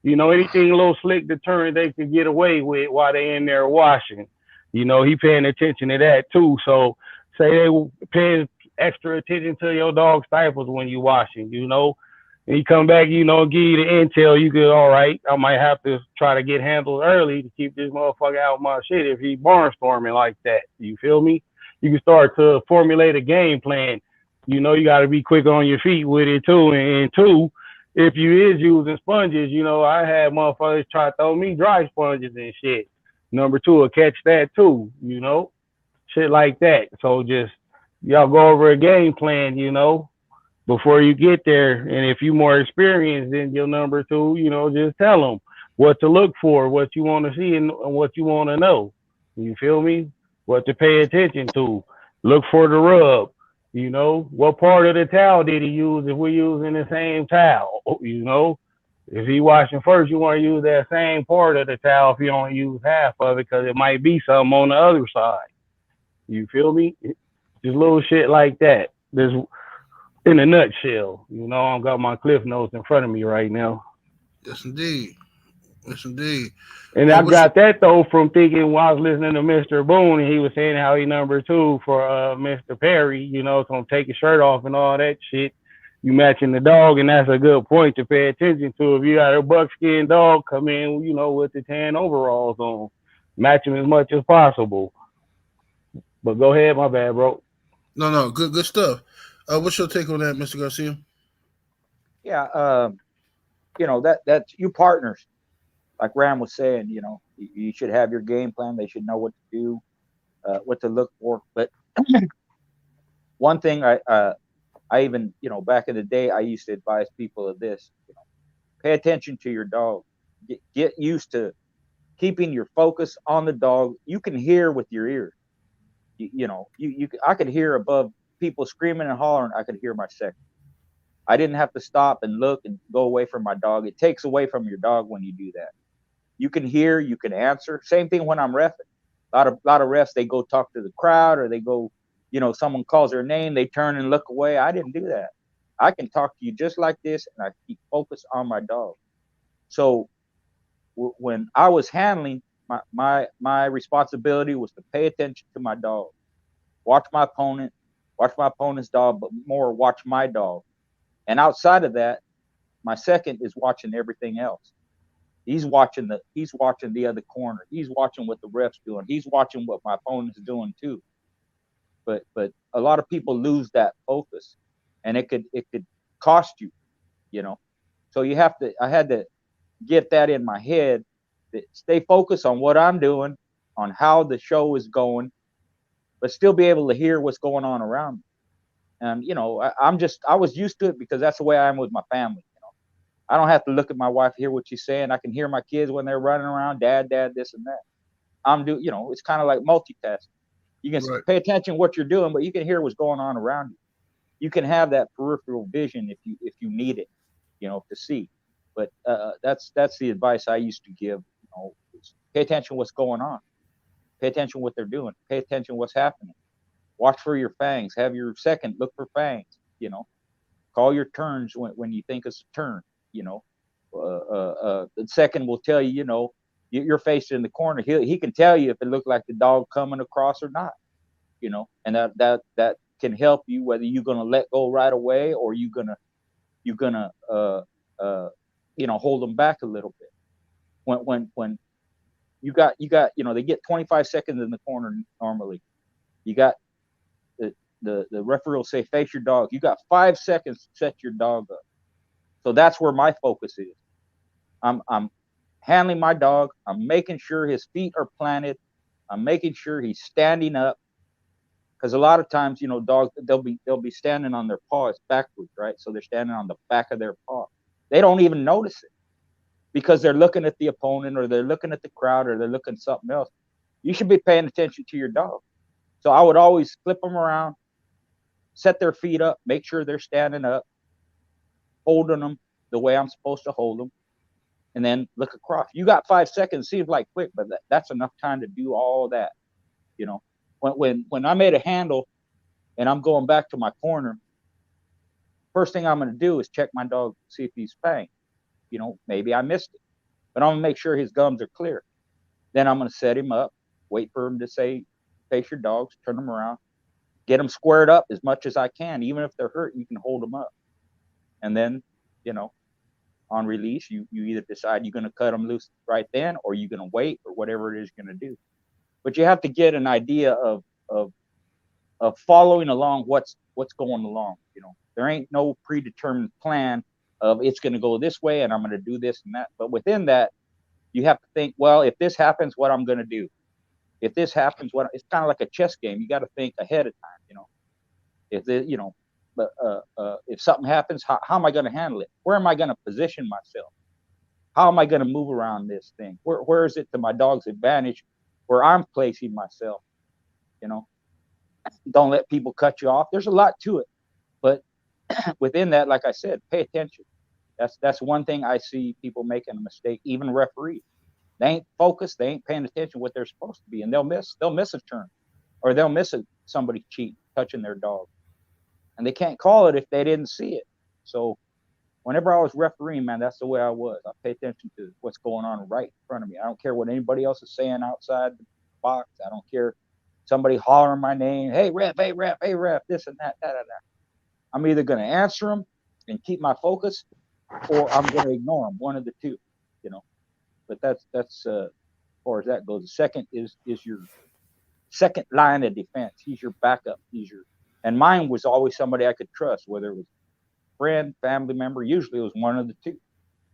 You know, anything a little slick deterrent they can get away with while they in there washing. You know, he paying attention to that too. So say they paying extra attention to your dog's diapers when you washing, you know, and he come back, you know, give you the intel. You go, all right, I might have to try to get handled early to keep this motherfucker out of my shit if he barnstorming like that. You feel me? You can start to formulate a game plan. You know, you got to be quick on your feet with it too. And two, if you is using sponges, you know, I had motherfuckers try to throw me dry sponges and shit. Number two, will catch that too, you know, shit like that. So just, y'all go over a game plan, you know, before you get there. And if you more experienced than your number two, you know, just tell them what to look for, what you want to see, and what you want to know. You feel me? What to pay attention to. Look for the rub. You know, what part of the towel did he use if we're using the same towel? You know, if he washing first, you want to use that same part of the towel if you don't use half of it because it might be something on the other side. You feel me? Just little shit like that. There's in a nutshell. You know, I got my cliff notes in front of me right now. Yes, indeed. Yes, indeed. And I got that though from thinking while I was listening to Mr. Boone and he was saying how he #2 for Mr. Perry, you know, so take his shirt off and all that shit. You matching the dog, and that's a good point to pay attention to. If you got a buckskin dog come in, you know, with the tan overalls on, match him as much as possible. But go ahead, my bad, bro. No, good stuff. What's your take on that, Mr. Garcia? Yeah, you know, that's you partners. Like Ram was saying, you know, you should have your game plan. They should know what to do, what to look for. But one thing I even, you know, back in the day, I used to advise people of this, you know, pay attention to your dog. Get used to keeping your focus on the dog. You can hear with your ears. You know, I could hear above people screaming and hollering. I could hear my second. I didn't have to stop and look and go away from my dog. It takes away from your dog when you do that. You can hear, you can answer. Same thing when I'm reffing. A lot of refs, they go talk to the crowd, or they go, you know, someone calls their name, they turn and look away. I didn't do that. I can talk to you just like this, and I keep focused on my dog. So when I was handling, my responsibility was to pay attention to my dog, watch my opponent, watch my opponent's dog, but more watch my dog. And outside of that, my second is watching everything else. He's watching the other corner. He's watching what the ref's doing. He's watching what my opponent's doing too. But a lot of people lose that focus, and it could cost you, you know. So I had to get that in my head, that stay focused on what I'm doing, on how the show is going, but still be able to hear what's going on around me. And you know, I was used to it because that's the way I am with my family. I don't have to look at my wife, hear what she's saying. I can hear my kids when they're running around, dad, this and that. You know, it's kind of like multitasking. You can pay attention to what you're doing, but you can hear what's going on around you. You can have that peripheral vision if you need it, you know, to see. But that's the advice I used to give. You know, pay attention to what's going on. Pay attention to what they're doing. Pay attention to what's happening. Watch for your fangs. Have your second look for fangs. You know, call your turns when you think it's a turn. You know, the second will tell you, you know, you're faced in the corner. He can tell you if it looked like the dog coming across or not, you know, and that can help you whether you're going to let go right away or you're gonna you know, hold them back a little bit. When you got, you know, they get 25 seconds in the corner normally. You got the referee will say, face your dog. You got 5 seconds to set your dog up. So that's where my focus is. I'm handling my dog. I'm making sure his feet are planted. I'm making sure he's standing up. Because a lot of times, you know, dogs, they'll be standing on their paws backwards, right? So they're standing on the back of their paw. They don't even notice it because they're looking at the opponent, or they're looking at the crowd, or they're looking at something else. You should be paying attention to your dog. So I would always flip them around, set their feet up, make sure they're standing up, holding them the way I'm supposed to hold them, and then look across. You got 5 seconds, seems like quick, but that's enough time to do all that. You know, when I made a handle and I'm going back to my corner, first thing I'm going to do is check my dog, see if he's fanged. You know, maybe I missed it, but I'm going to make sure his gums are clear. Then I'm going to set him up, wait for him to say, face your dogs, turn them around, get them squared up as much as I can. Even if they're hurt, you can hold them up. And then, you know, on release, you either decide you're going to cut them loose right then, or you're going to wait, or whatever it is you're going to do. But you have to get an idea of following along what's going along. You know, there ain't no predetermined plan of it's going to go this way and I'm going to do this and that. But within that, you have to think, well, if this happens, what I'm going to do. If this happens, it's kind of like a chess game. You got to think ahead of time. You know, if something happens, how am I going to handle it? Where am I going to position myself? How am I going to move around this thing? Where is it to my dog's advantage where I'm placing myself. You know, don't let people cut you off. There's a lot to it, but within that, like I said, pay attention. That's one thing I see people making a mistake. Even referees, they ain't focused. They ain't paying attention what they're supposed to be, and they'll miss a turn, or they'll miss somebody cheat touching their dog, and they can't call it if they didn't see it. So whenever I was refereeing, man, that's the way I was. I pay attention to what's going on right in front of me. I don't care what anybody else is saying outside the box. I don't care somebody hollering my name, hey ref, hey ref, hey ref, this and that, that. I'm either going to answer them and keep my focus, or I'm going to ignore them. One of the two, you know. But that's as far as that goes. The second is your second line of defense. He's your backup. And mine was always somebody I could trust, whether it was friend, family member. Usually it was one of the two.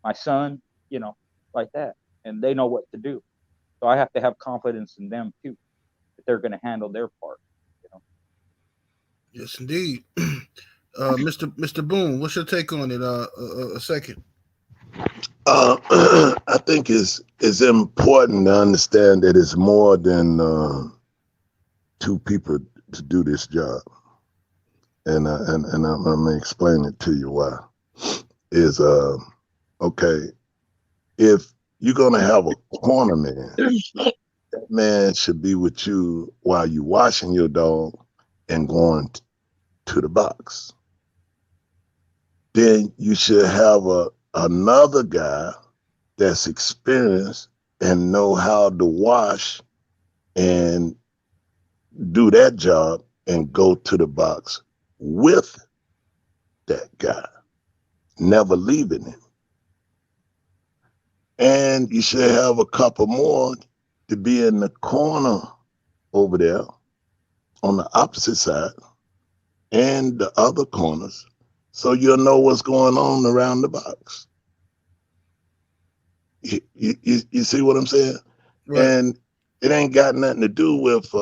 My son, you know, like that. And they know what to do. So I have to have confidence in them too, that they're going to handle their part, you know. Yes, indeed. Mr. Boone, what's your take on it? A second. I think it's important to understand that it's more than two people to do this job, and I'm gonna explain it to you why. Is okay, if you're gonna have a corner man, that man should be with you while you washing your dog and going to the box. Then you should have another guy that's experienced and know how to wash and do that job and go to the box with that guy, never leaving him. And you should have a couple more to be in the corner over there on the opposite side and the other corners, so you'll know what's going on around the box. You see what I'm saying? Right. And it ain't got nothing to do with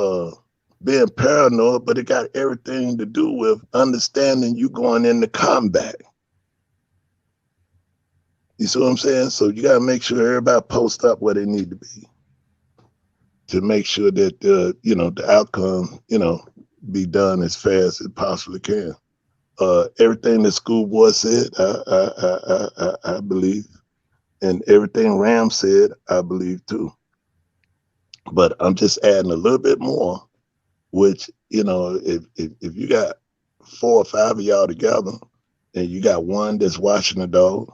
being paranoid, but it got everything to do with understanding you going into combat. You see what I'm saying? So you got to make sure everybody post up where they need to be to make sure that, you know, the outcome, you know, be done as fast as it possibly can. Everything the schoolboy said, I believe. And everything Ram said, I believe too. But I'm just adding a little bit more, which, you know, if you got 4 or 5 of y'all together and you got one that's watching the dog,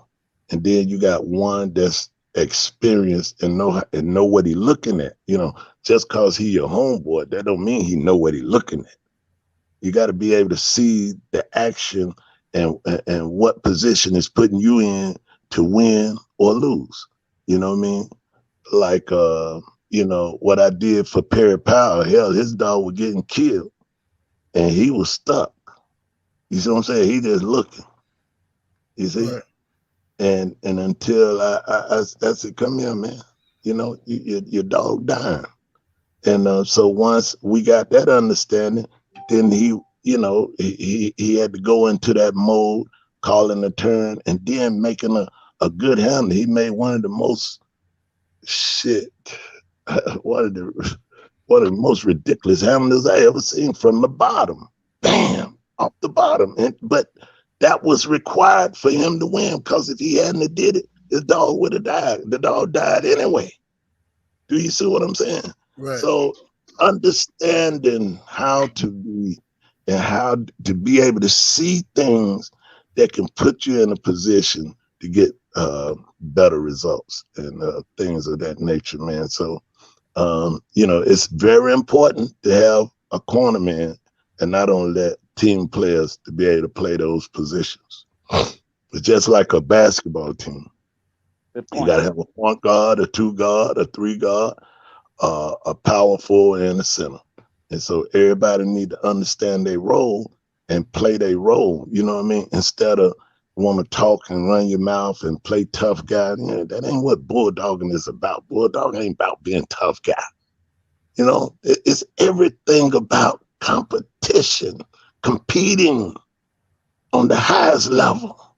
and then you got one that's experienced and know what he looking at, you know, just cause he your homeboy, that don't mean he know what he looking at. You got to be able to see the action and what position is putting you in to win or lose. You know what I mean? Like, you know, what I did for Perry Powell, hell, his dog was getting killed and he was stuck. You see what I'm saying? He just looking, you see? Right. And until I said, come here, man, you know, your dog dying. And so once we got that understanding, then he, you know, he had to go into that mode, calling a turn, and then making a good handle. He made one of the most one of the most ridiculous handles I ever seen from the bottom. Bam, off the bottom. But that was required for him to win, because if he hadn't did it, his dog would have died. The dog died anyway. Do you see what I'm saying? Right. So understanding how to be and how to be able to see things that can put you in a position to get better results and things of that nature, man. So, you know, it's very important to have a corner man and not only that, team players to be able to play those positions. It's just like a basketball team. You got to have a point guard, a 2 guard, a 3 guard, a power forward, and a center. And so everybody need to understand their role and play their role. You know what I mean? Instead of want to talk and run your mouth and play tough guy. You know, that ain't what bulldogging is about. Bulldog ain't about being tough guy. You know, it's everything about competition, competing on the highest level.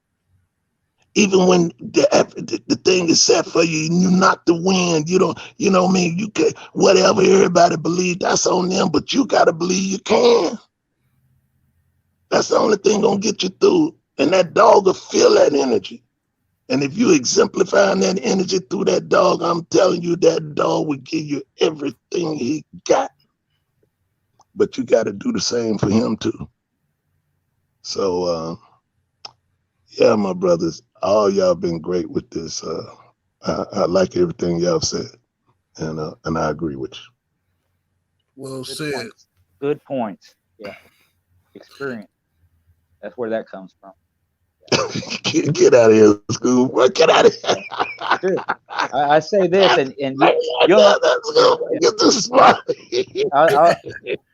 even when the thing is set for you and you're not the win, you don't, you know what I mean? You can, whatever everybody believes, that's on them, but you got to believe you can. That's the only thing gonna get you through. And that dog will feel that energy. And if you exemplifying that energy through that dog, I'm telling you, that dog will give you everything he got. But you got to do the same for him too. So, yeah, my brothers, all y'all been great with this. I like everything y'all said, and I agree with you. Well Good said. points. Good points. Yeah. Experience. That's where that comes from. Get out of here, school. Get out of here. Sure. I say this, and get this spot.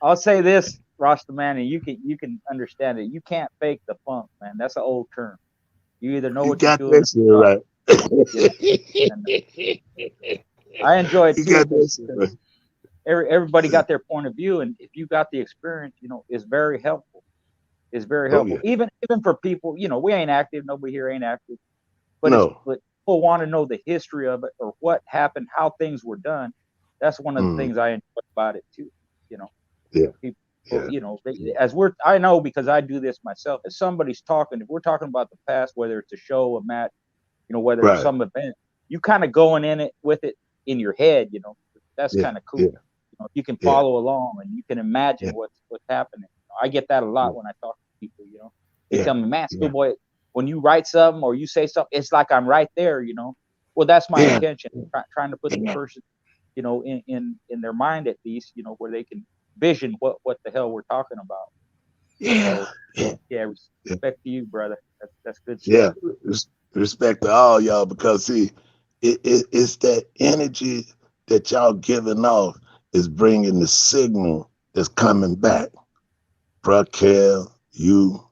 I'll say this, Rasta man, and you can understand it. You can't fake the funk, man. That's an old term. You either know what you're doing. Right. I enjoy it You too. got that shit right. Everybody got their point of view, and if you got the experience, it's very helpful. It's very helpful. Yeah. Even for people, we ain't active. Nobody here ain't active. But No. but people want to know the history of it or what happened, how things were done. That's one of the things I enjoy about it too. Yeah. People, I know because I do this myself. If somebody's talking, if we're talking about the past, whether it's a show, a match, whether it's some event, you kind of going in it with it in your head. That's kind of cool. Yeah. You can follow along and you can imagine what's happening. I get that a lot when I talk to people. They tell me, man, schoolboy, when you write something or you say something, it's like I'm right there. Well, that's my intention. Trying to put the person, in their mind at least, where they can vision what the hell we're talking about. Yeah. So, respect to you, brother. That's good stuff. Yeah, respect to all y'all, because see, it's that energy that y'all giving off is bringing the signal that's coming back. Bruh, you,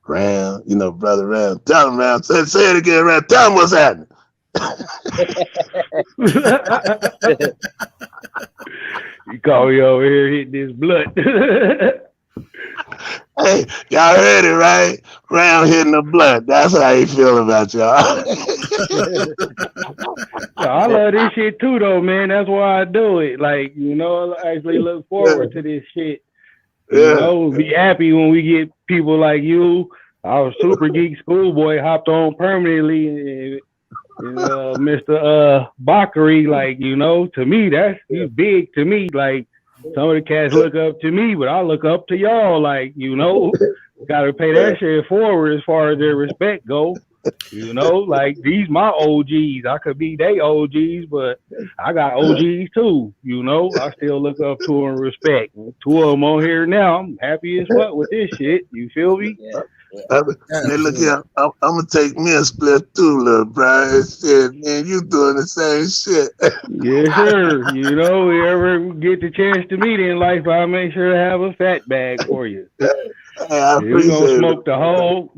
Ram, brother Ram. Tell him, Ram. Say it again, Ram. Tell him what's happening. You call me over here hitting this blunt. Hey, y'all heard it, right? Ram hitting the blunt. That's how he feel about y'all. I love this shit too, though, man. That's why I do it. Like, I actually look forward to this shit. Be happy when we get people like you. Our super geek schoolboy hopped on permanently. Mr. Bakary, like, to me, he's big to me. Like, some of the cats look up to me, but I look up to y'all. Like, gotta pay that shit forward as far as their respect go. Like, these my OGs. I could be they OGs, but I got OGs too. I still look up to them and respect. Two of them on here now. I'm happy as fuck with this shit. You feel me? Yeah. Hey, look here. I'm gonna take me a split too, little bro. Shit, man, you doing the same shit. Yes, sir. You ever get the chance to meet in life, I'll make sure to have a fat bag for you. We're gonna smoke the whole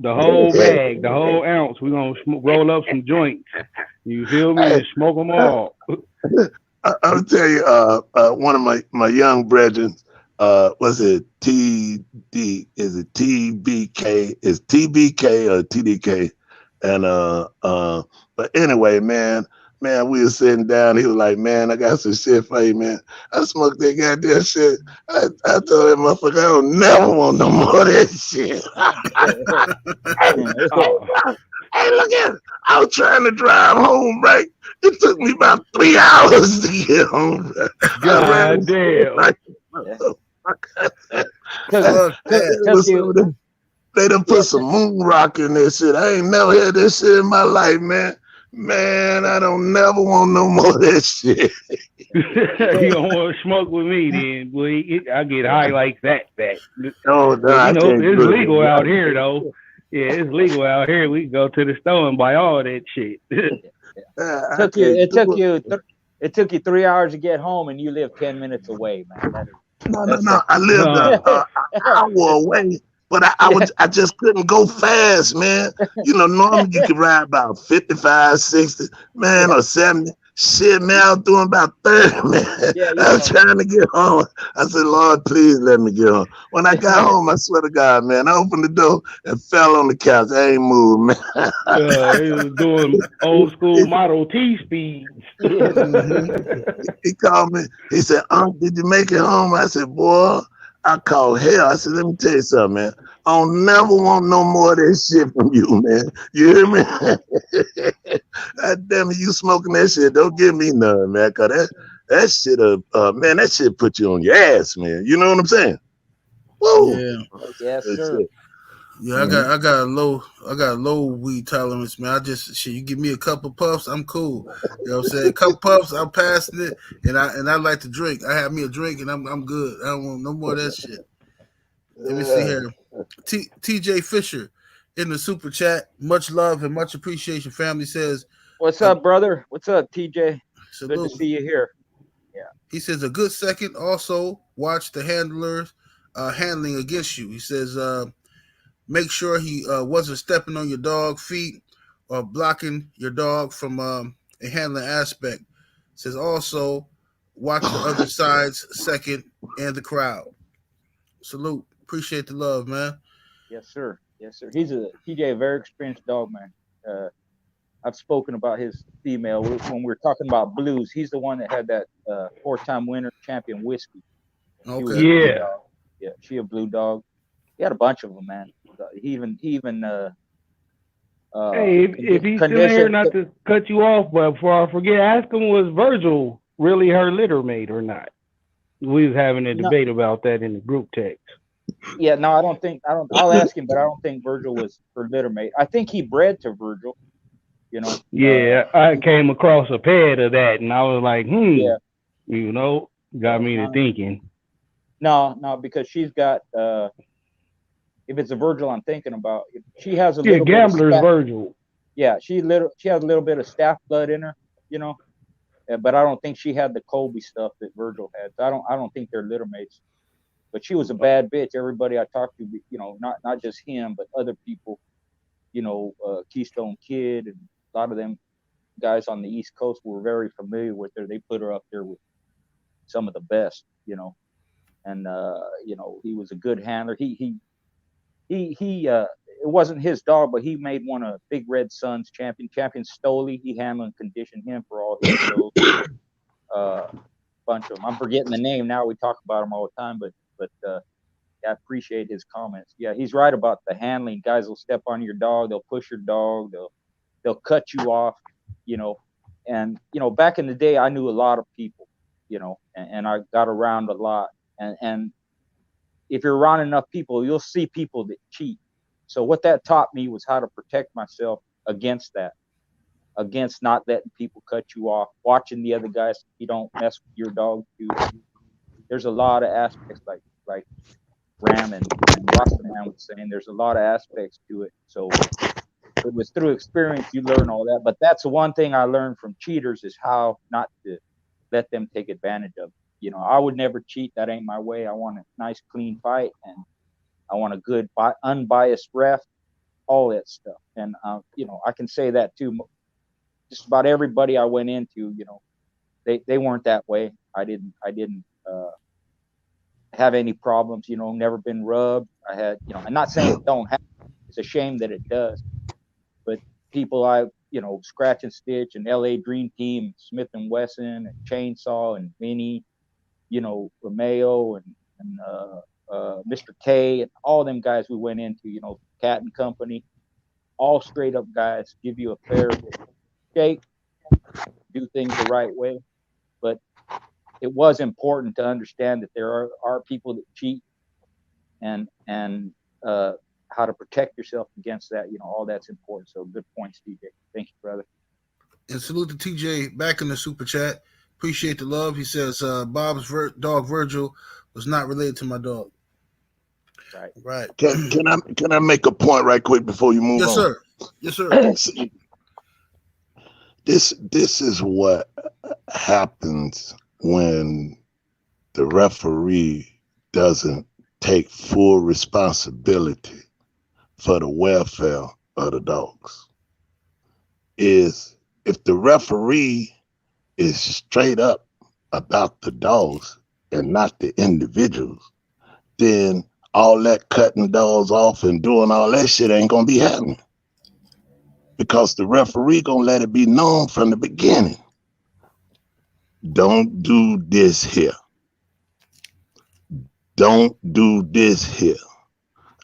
bag, the whole ounce. We're gonna roll up some joints. You feel me? And smoke them all. I'll tell you, one of my young brethren, was it TD? Is it TBK? Is TBK or TDK? And but anyway, man, we were sitting down. He was like, man, I got some shit for you, man. I smoked that goddamn shit. I told him, motherfucker, I don't never want no more of that shit. Hey, look at it. I was trying to drive home, right? It took me about 3 hours to get home. God damn. They done put some moon rock in this shit. I ain't never had this shit in my life, man. Man, I don't never want no more of that shit. You don't want to smoke with me then, boy. I get high like that. No, it's legal out here, though. Yeah, it's legal out here. We can go to the store and buy all that shit. It took you 3 hours to get home, and you live 10 minutes away, man. No. I lived an hour away, but I just couldn't go fast, man. Normally you can ride about 55, 60, man, or 70. Shit, man, I was doing about 30, man. Yeah, you I was know. trying to get home. I said, Lord, please let me get home. When I got home, I swear to God, man, I opened the door and fell on the couch. I ain't moved, man. He was doing old school Model T speeds. Yeah. He called me. He said, Unc, did you make it home? I said, boy, I called hell. I said, let me tell you something, man. I don't never want no more of this shit from you, man. You hear me? God damn it, you smoking that shit. Don't give me none, man. Cause that shit, man, that shit put you on your ass, man. You know what I'm saying? Woo. Yeah. Yes, That sir. shit. Yeah, I got a low weed tolerance, man. I just shit, you give me a couple puffs, I'm cool. You know what I'm saying? A couple puffs, I'm passing it, and I like to drink. I have me a drink and I'm good. I don't want no more of that shit. Let me see here. TJ Fisher in the super chat. Much love and much appreciation. Family says, What's up, brother? What's up, TJ? salute. Good to see you here. He says a good second. Also, watch the handlers handling against you. He says, make sure he wasn't stepping on your dog feet or blocking your dog from a handling aspect. Says also watch the other side's second and the crowd. Salute. Appreciate the love, man. Yes, sir. Yes, sir. He's TJ, a very experienced dog, man. I've spoken about his female when we're talking about blues. He's the one that had that 4-time winner champion Whiskey. Okay. Yeah. Yeah, she a blue dog. He had a bunch of them, man. He even Hey, if he's still here, not to cut you off, but before I forget, ask him, was Virgil really her litter mate or not? We was having a debate about that in the group text. Yeah, no, I'll ask him, but I don't think Virgil was her litter mate. I think he bred to Virgil, you know. Yeah, I came across a pad of that and I was like, yeah. You know, got me to thinking. No, because she's got if it's a Virgil I'm thinking about, she has a little gambler's bit of Virgil. Yeah, she has a little bit of staff blood in her, you know. But I don't think she had the Colby stuff that Virgil had. So I don't think they're litter mates. But she was a bad bitch. Everybody I talked to, you know, not just him, but other people, you know, Keystone Kid and a lot of them guys on the East Coast were very familiar with her. They put her up there with some of the best, you know. And you know, he was a good handler. He it wasn't his dog, but he made one of Big Red Sun's champion Stoley. He handled and conditioned him for all his shows. Bunch of them. I'm forgetting the name now. We talk about him all the time, but I appreciate his comments. Yeah, he's right about the handling. Guys will step on your dog. They'll push your dog. They'll cut you off. You know, and you know, back in the day, I knew a lot of people. You know, and I got around a lot. And if you're around enough people, you'll see people that cheat. So what that taught me was how to protect myself against that, against not letting people cut you off, watching the other guys so you don't mess with your dog too. There's a lot of aspects like Ram and Rossman was saying, there's a lot of aspects to it. So it was through experience you learn all that. But that's the one thing I learned from cheaters is how not to let them take advantage of it. You know, I would never cheat. That ain't my way. I want a nice, clean fight, and I want a good, unbiased ref, all that stuff. And, you know, I can say that too. Just about everybody I went into, you know, they weren't that way. I didn't have any problems, you know, never been rubbed. I had, you know, I'm not saying it don't happen. It's a shame that it does. But people you know, Scratch and Stitch and LA Dream Team, Smith and Wesson and Chainsaw and Vinny, you know, Romeo and Mr. K and all them guys we went into, you know, Cat and Company, all straight up guys, give you a fair shake, do things the right way. But it was important to understand that there are people that cheat and how to protect yourself against that, you know, all that's important. So good points, TJ. Thank you, brother. And salute to TJ back in the super chat. Appreciate the love. He says Bob's dog Virgil was not related to my dog. Right. Can I make a point right quick before you move on? Yes, sir. See, this is what happens when the referee doesn't take full responsibility for the welfare of the dogs. Is if the referee is straight up about the dogs and not the individuals, then all that cutting dogs off and doing all that shit ain't gonna be happening. Because the referee gonna let it be known from the beginning. Don't do this here. Don't do this here.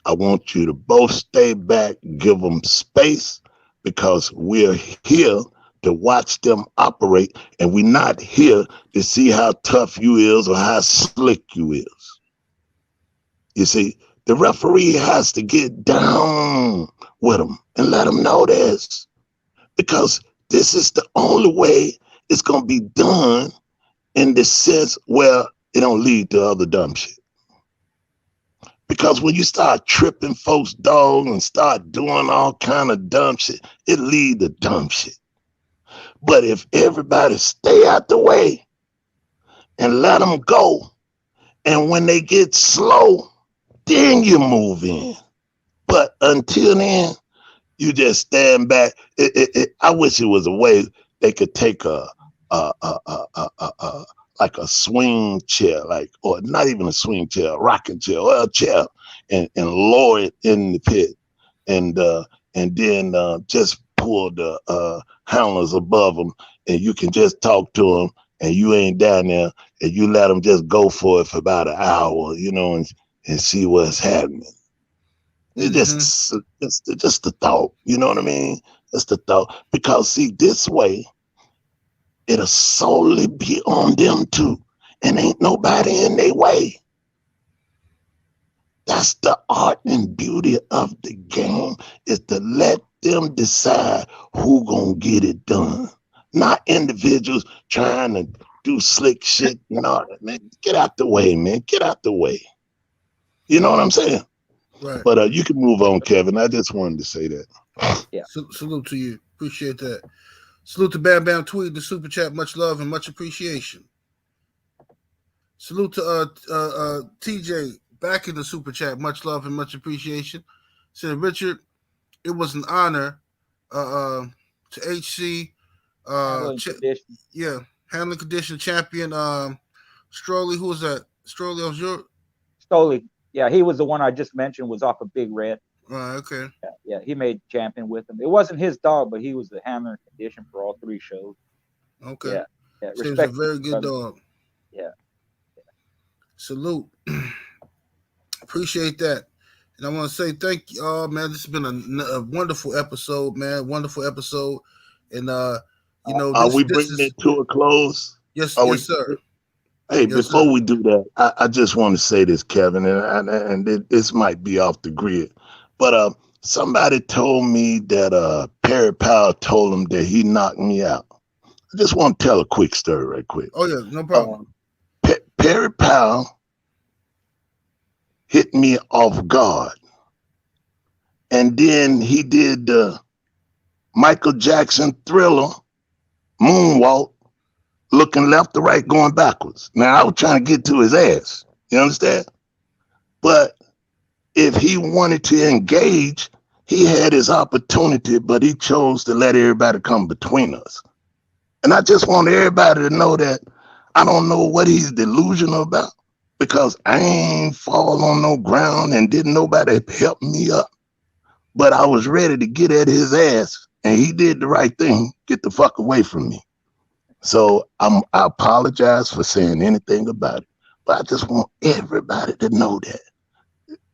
I want you to both stay back, give them space, because we're here to watch them operate, and we're not here to see how tough you is or how slick you is. You see, the referee has to get down with them and let them know this, because this is the only way it's going to be done in the sense where it don't lead to other dumb shit. Because when you start tripping folks' dogs and start doing all kind of dumb shit, it lead to dumb shit. But if everybody stay out the way and let them go, and when they get slow, then you move in. But until then, you just stand back. I wish it was a way they could take like a swing chair, like, or not even a swing chair, a rocking chair, or a chair, and lower it in the pit, and then just pull the handlers above them, and you can just talk to them, and you ain't down there, and you let them just go for it for about an hour, you know, and see what's happening. It's just the thought, you know what I mean? That's the thought. Because see, this way, it'll solely be on them too, and ain't nobody in their way. That's the art and beauty of the game, is to let them decide who gonna get it done. Not individuals trying to do slick shit and all that, man. Get out the way, man. Get out the way. You know what I'm saying? Right. But you can move on, Kevin. I just wanted to say that. Yeah. Salute to you. Appreciate that. Salute to Bam Bam Tweet, the super chat. Much love and much appreciation. Salute to TJ back in the super chat. Much love and much appreciation. Said Richard, it was an honor to HC. Handling condition champion. Stroley, who was that? Stroley, was your Stoley. Yeah, he was the one I just mentioned, was off of Big Red. Okay. Yeah, he made champion with him. It wasn't his dog, but he was the handler in condition for all 3 shows. Okay. Yeah. Seems a very good dog. Yeah. Salute. Appreciate that. And I want to say thank you all, man. This has been a wonderful episode, man. Wonderful episode. And you know, are we bringing it to a close? Yes, sir. Hey, yes, before sir. we do that, I just want to say this, Kevin, and this might be off the grid, but somebody told me that Perry Powell told him that he knocked me out. I just want to tell a quick story right quick. Oh, yeah, no problem. Perry Powell hit me off guard, and then he did the Michael Jackson Thriller moonwalk, looking left to right, going backwards. Now, I was trying to get to his ass. You understand? But if he wanted to engage, he had his opportunity, but he chose to let everybody come between us. And I just want everybody to know that I don't know what he's delusional about, because I ain't fall on no ground and didn't nobody help me up. But I was ready to get at his ass, and he did the right thing. Get the fuck away from me. So I apologize for saying anything about it, but I just want everybody to know that,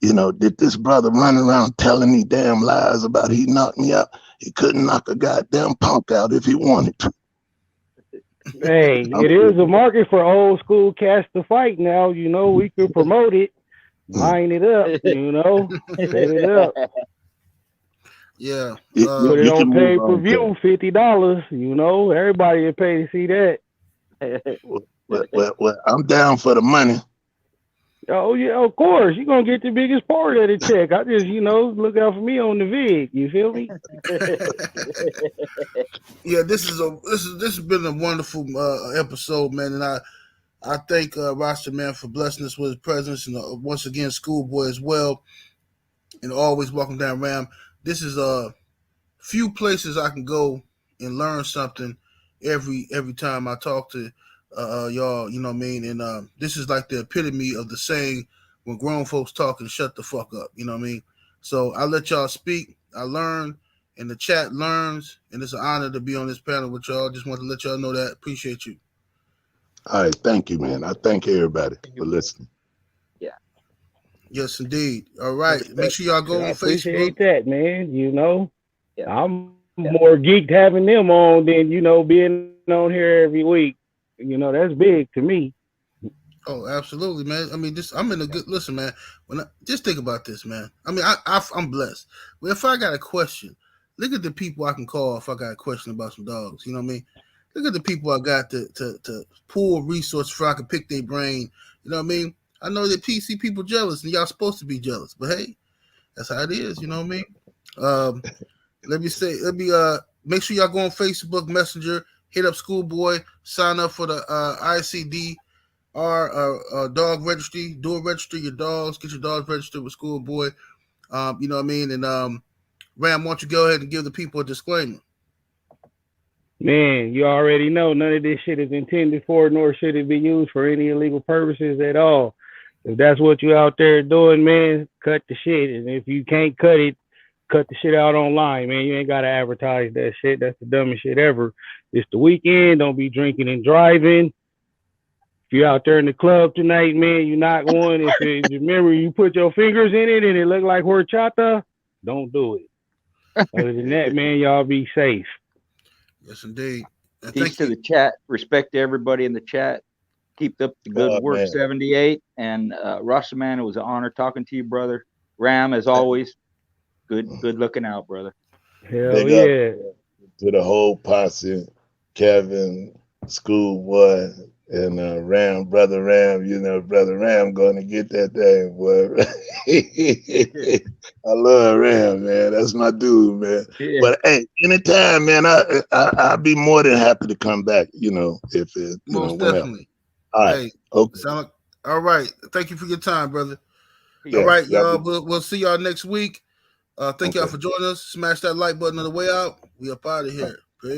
you know, that this brother running around telling me damn lies about he knocked me out. He couldn't knock a goddamn punk out if he wanted to. Hey, it is a market for old school cats to fight now. You know, we can promote it, line it up, you know, set it up. Yeah. Put it on pay-per-view, $50, you know, everybody will pay to see that. Well, I'm down for the money. Oh, yeah, of course. You're going to get the biggest part of the check. I just, you know, look out for me on the vid. You feel me? Yeah, this has been a wonderful episode, man. And I thank Roster, man, for blessing us with his presence. And once again, Schoolboy as well. And always welcome down, Ram. This is few places I can go and learn something every time I talk to y'all, you know what I mean? And this is like the epitome of the saying, when grown folks talking, shut the fuck up, you know what I mean? So I let y'all speak. I learn, and the chat learns, and it's an honor to be on this panel with y'all. Just want to let y'all know that. Appreciate you. All right, thank you, man. I thank everybody for listening. Yes, indeed. All right. Make sure y'all go I on appreciate Facebook. that, man. You know, Yeah. I'm more geeked having them on than, you know, being on here every week. You know, that's big to me. Oh, absolutely, man. I mean, I'm in a good listen, man. Just think about this, man. I mean, I'm blessed. Well, if I got a question, look at the people I can call if I got a question about some dogs. You know what I mean? Look at the people I got to pull resources for. I can pick their brain. You know what I mean? I know that PC people jealous, and y'all supposed to be jealous, but hey, that's how it is. You know what I mean? Let me make sure y'all go on Facebook Messenger, hit up Schoolboy, sign up for the ICD. Our dog registry, do register your dogs, get your dogs registered with Schoolboy. You know what I mean? And Ram, why don't you go ahead and give the people a disclaimer? Man, you already know none of this shit is intended for, nor should it be used for any illegal purposes at all. If that's what you out there doing, man, cut the shit. And if you can't cut it, cut the shit out online, man. You ain't got to advertise that shit. That's the dumbest shit ever. It's the weekend. Don't be drinking and driving. If you're out there in the club tonight, man, you're not one. If it, remember, you put your fingers in it and it look like horchata, don't do it. Other than that, man, y'all be safe. Yes, indeed. And Peace to the chat. Respect to everybody in the chat. Keep up the good work, man. 78. And Rasta, man, it was an honor talking to you, brother. Ram, as always, good looking out, brother. Hell Big yeah. up to the whole posse, Kevin, Schoolboy, and Ram, Brother Ram. You know, Brother Ram going to get that thing, boy. I love Ram, man. That's my dude, man. Yeah. But hey, anytime, man, I'll be more than happy to come back. You know, if it, you most know, whenever. definitely. All right. Hey, Okay. all right. Thank you for your time, brother. Yeah. All right, Yeah. y'all. We'll see y'all next week. Thank y'all for joining us. Smash that like button on the way out. We up out of here. Peace.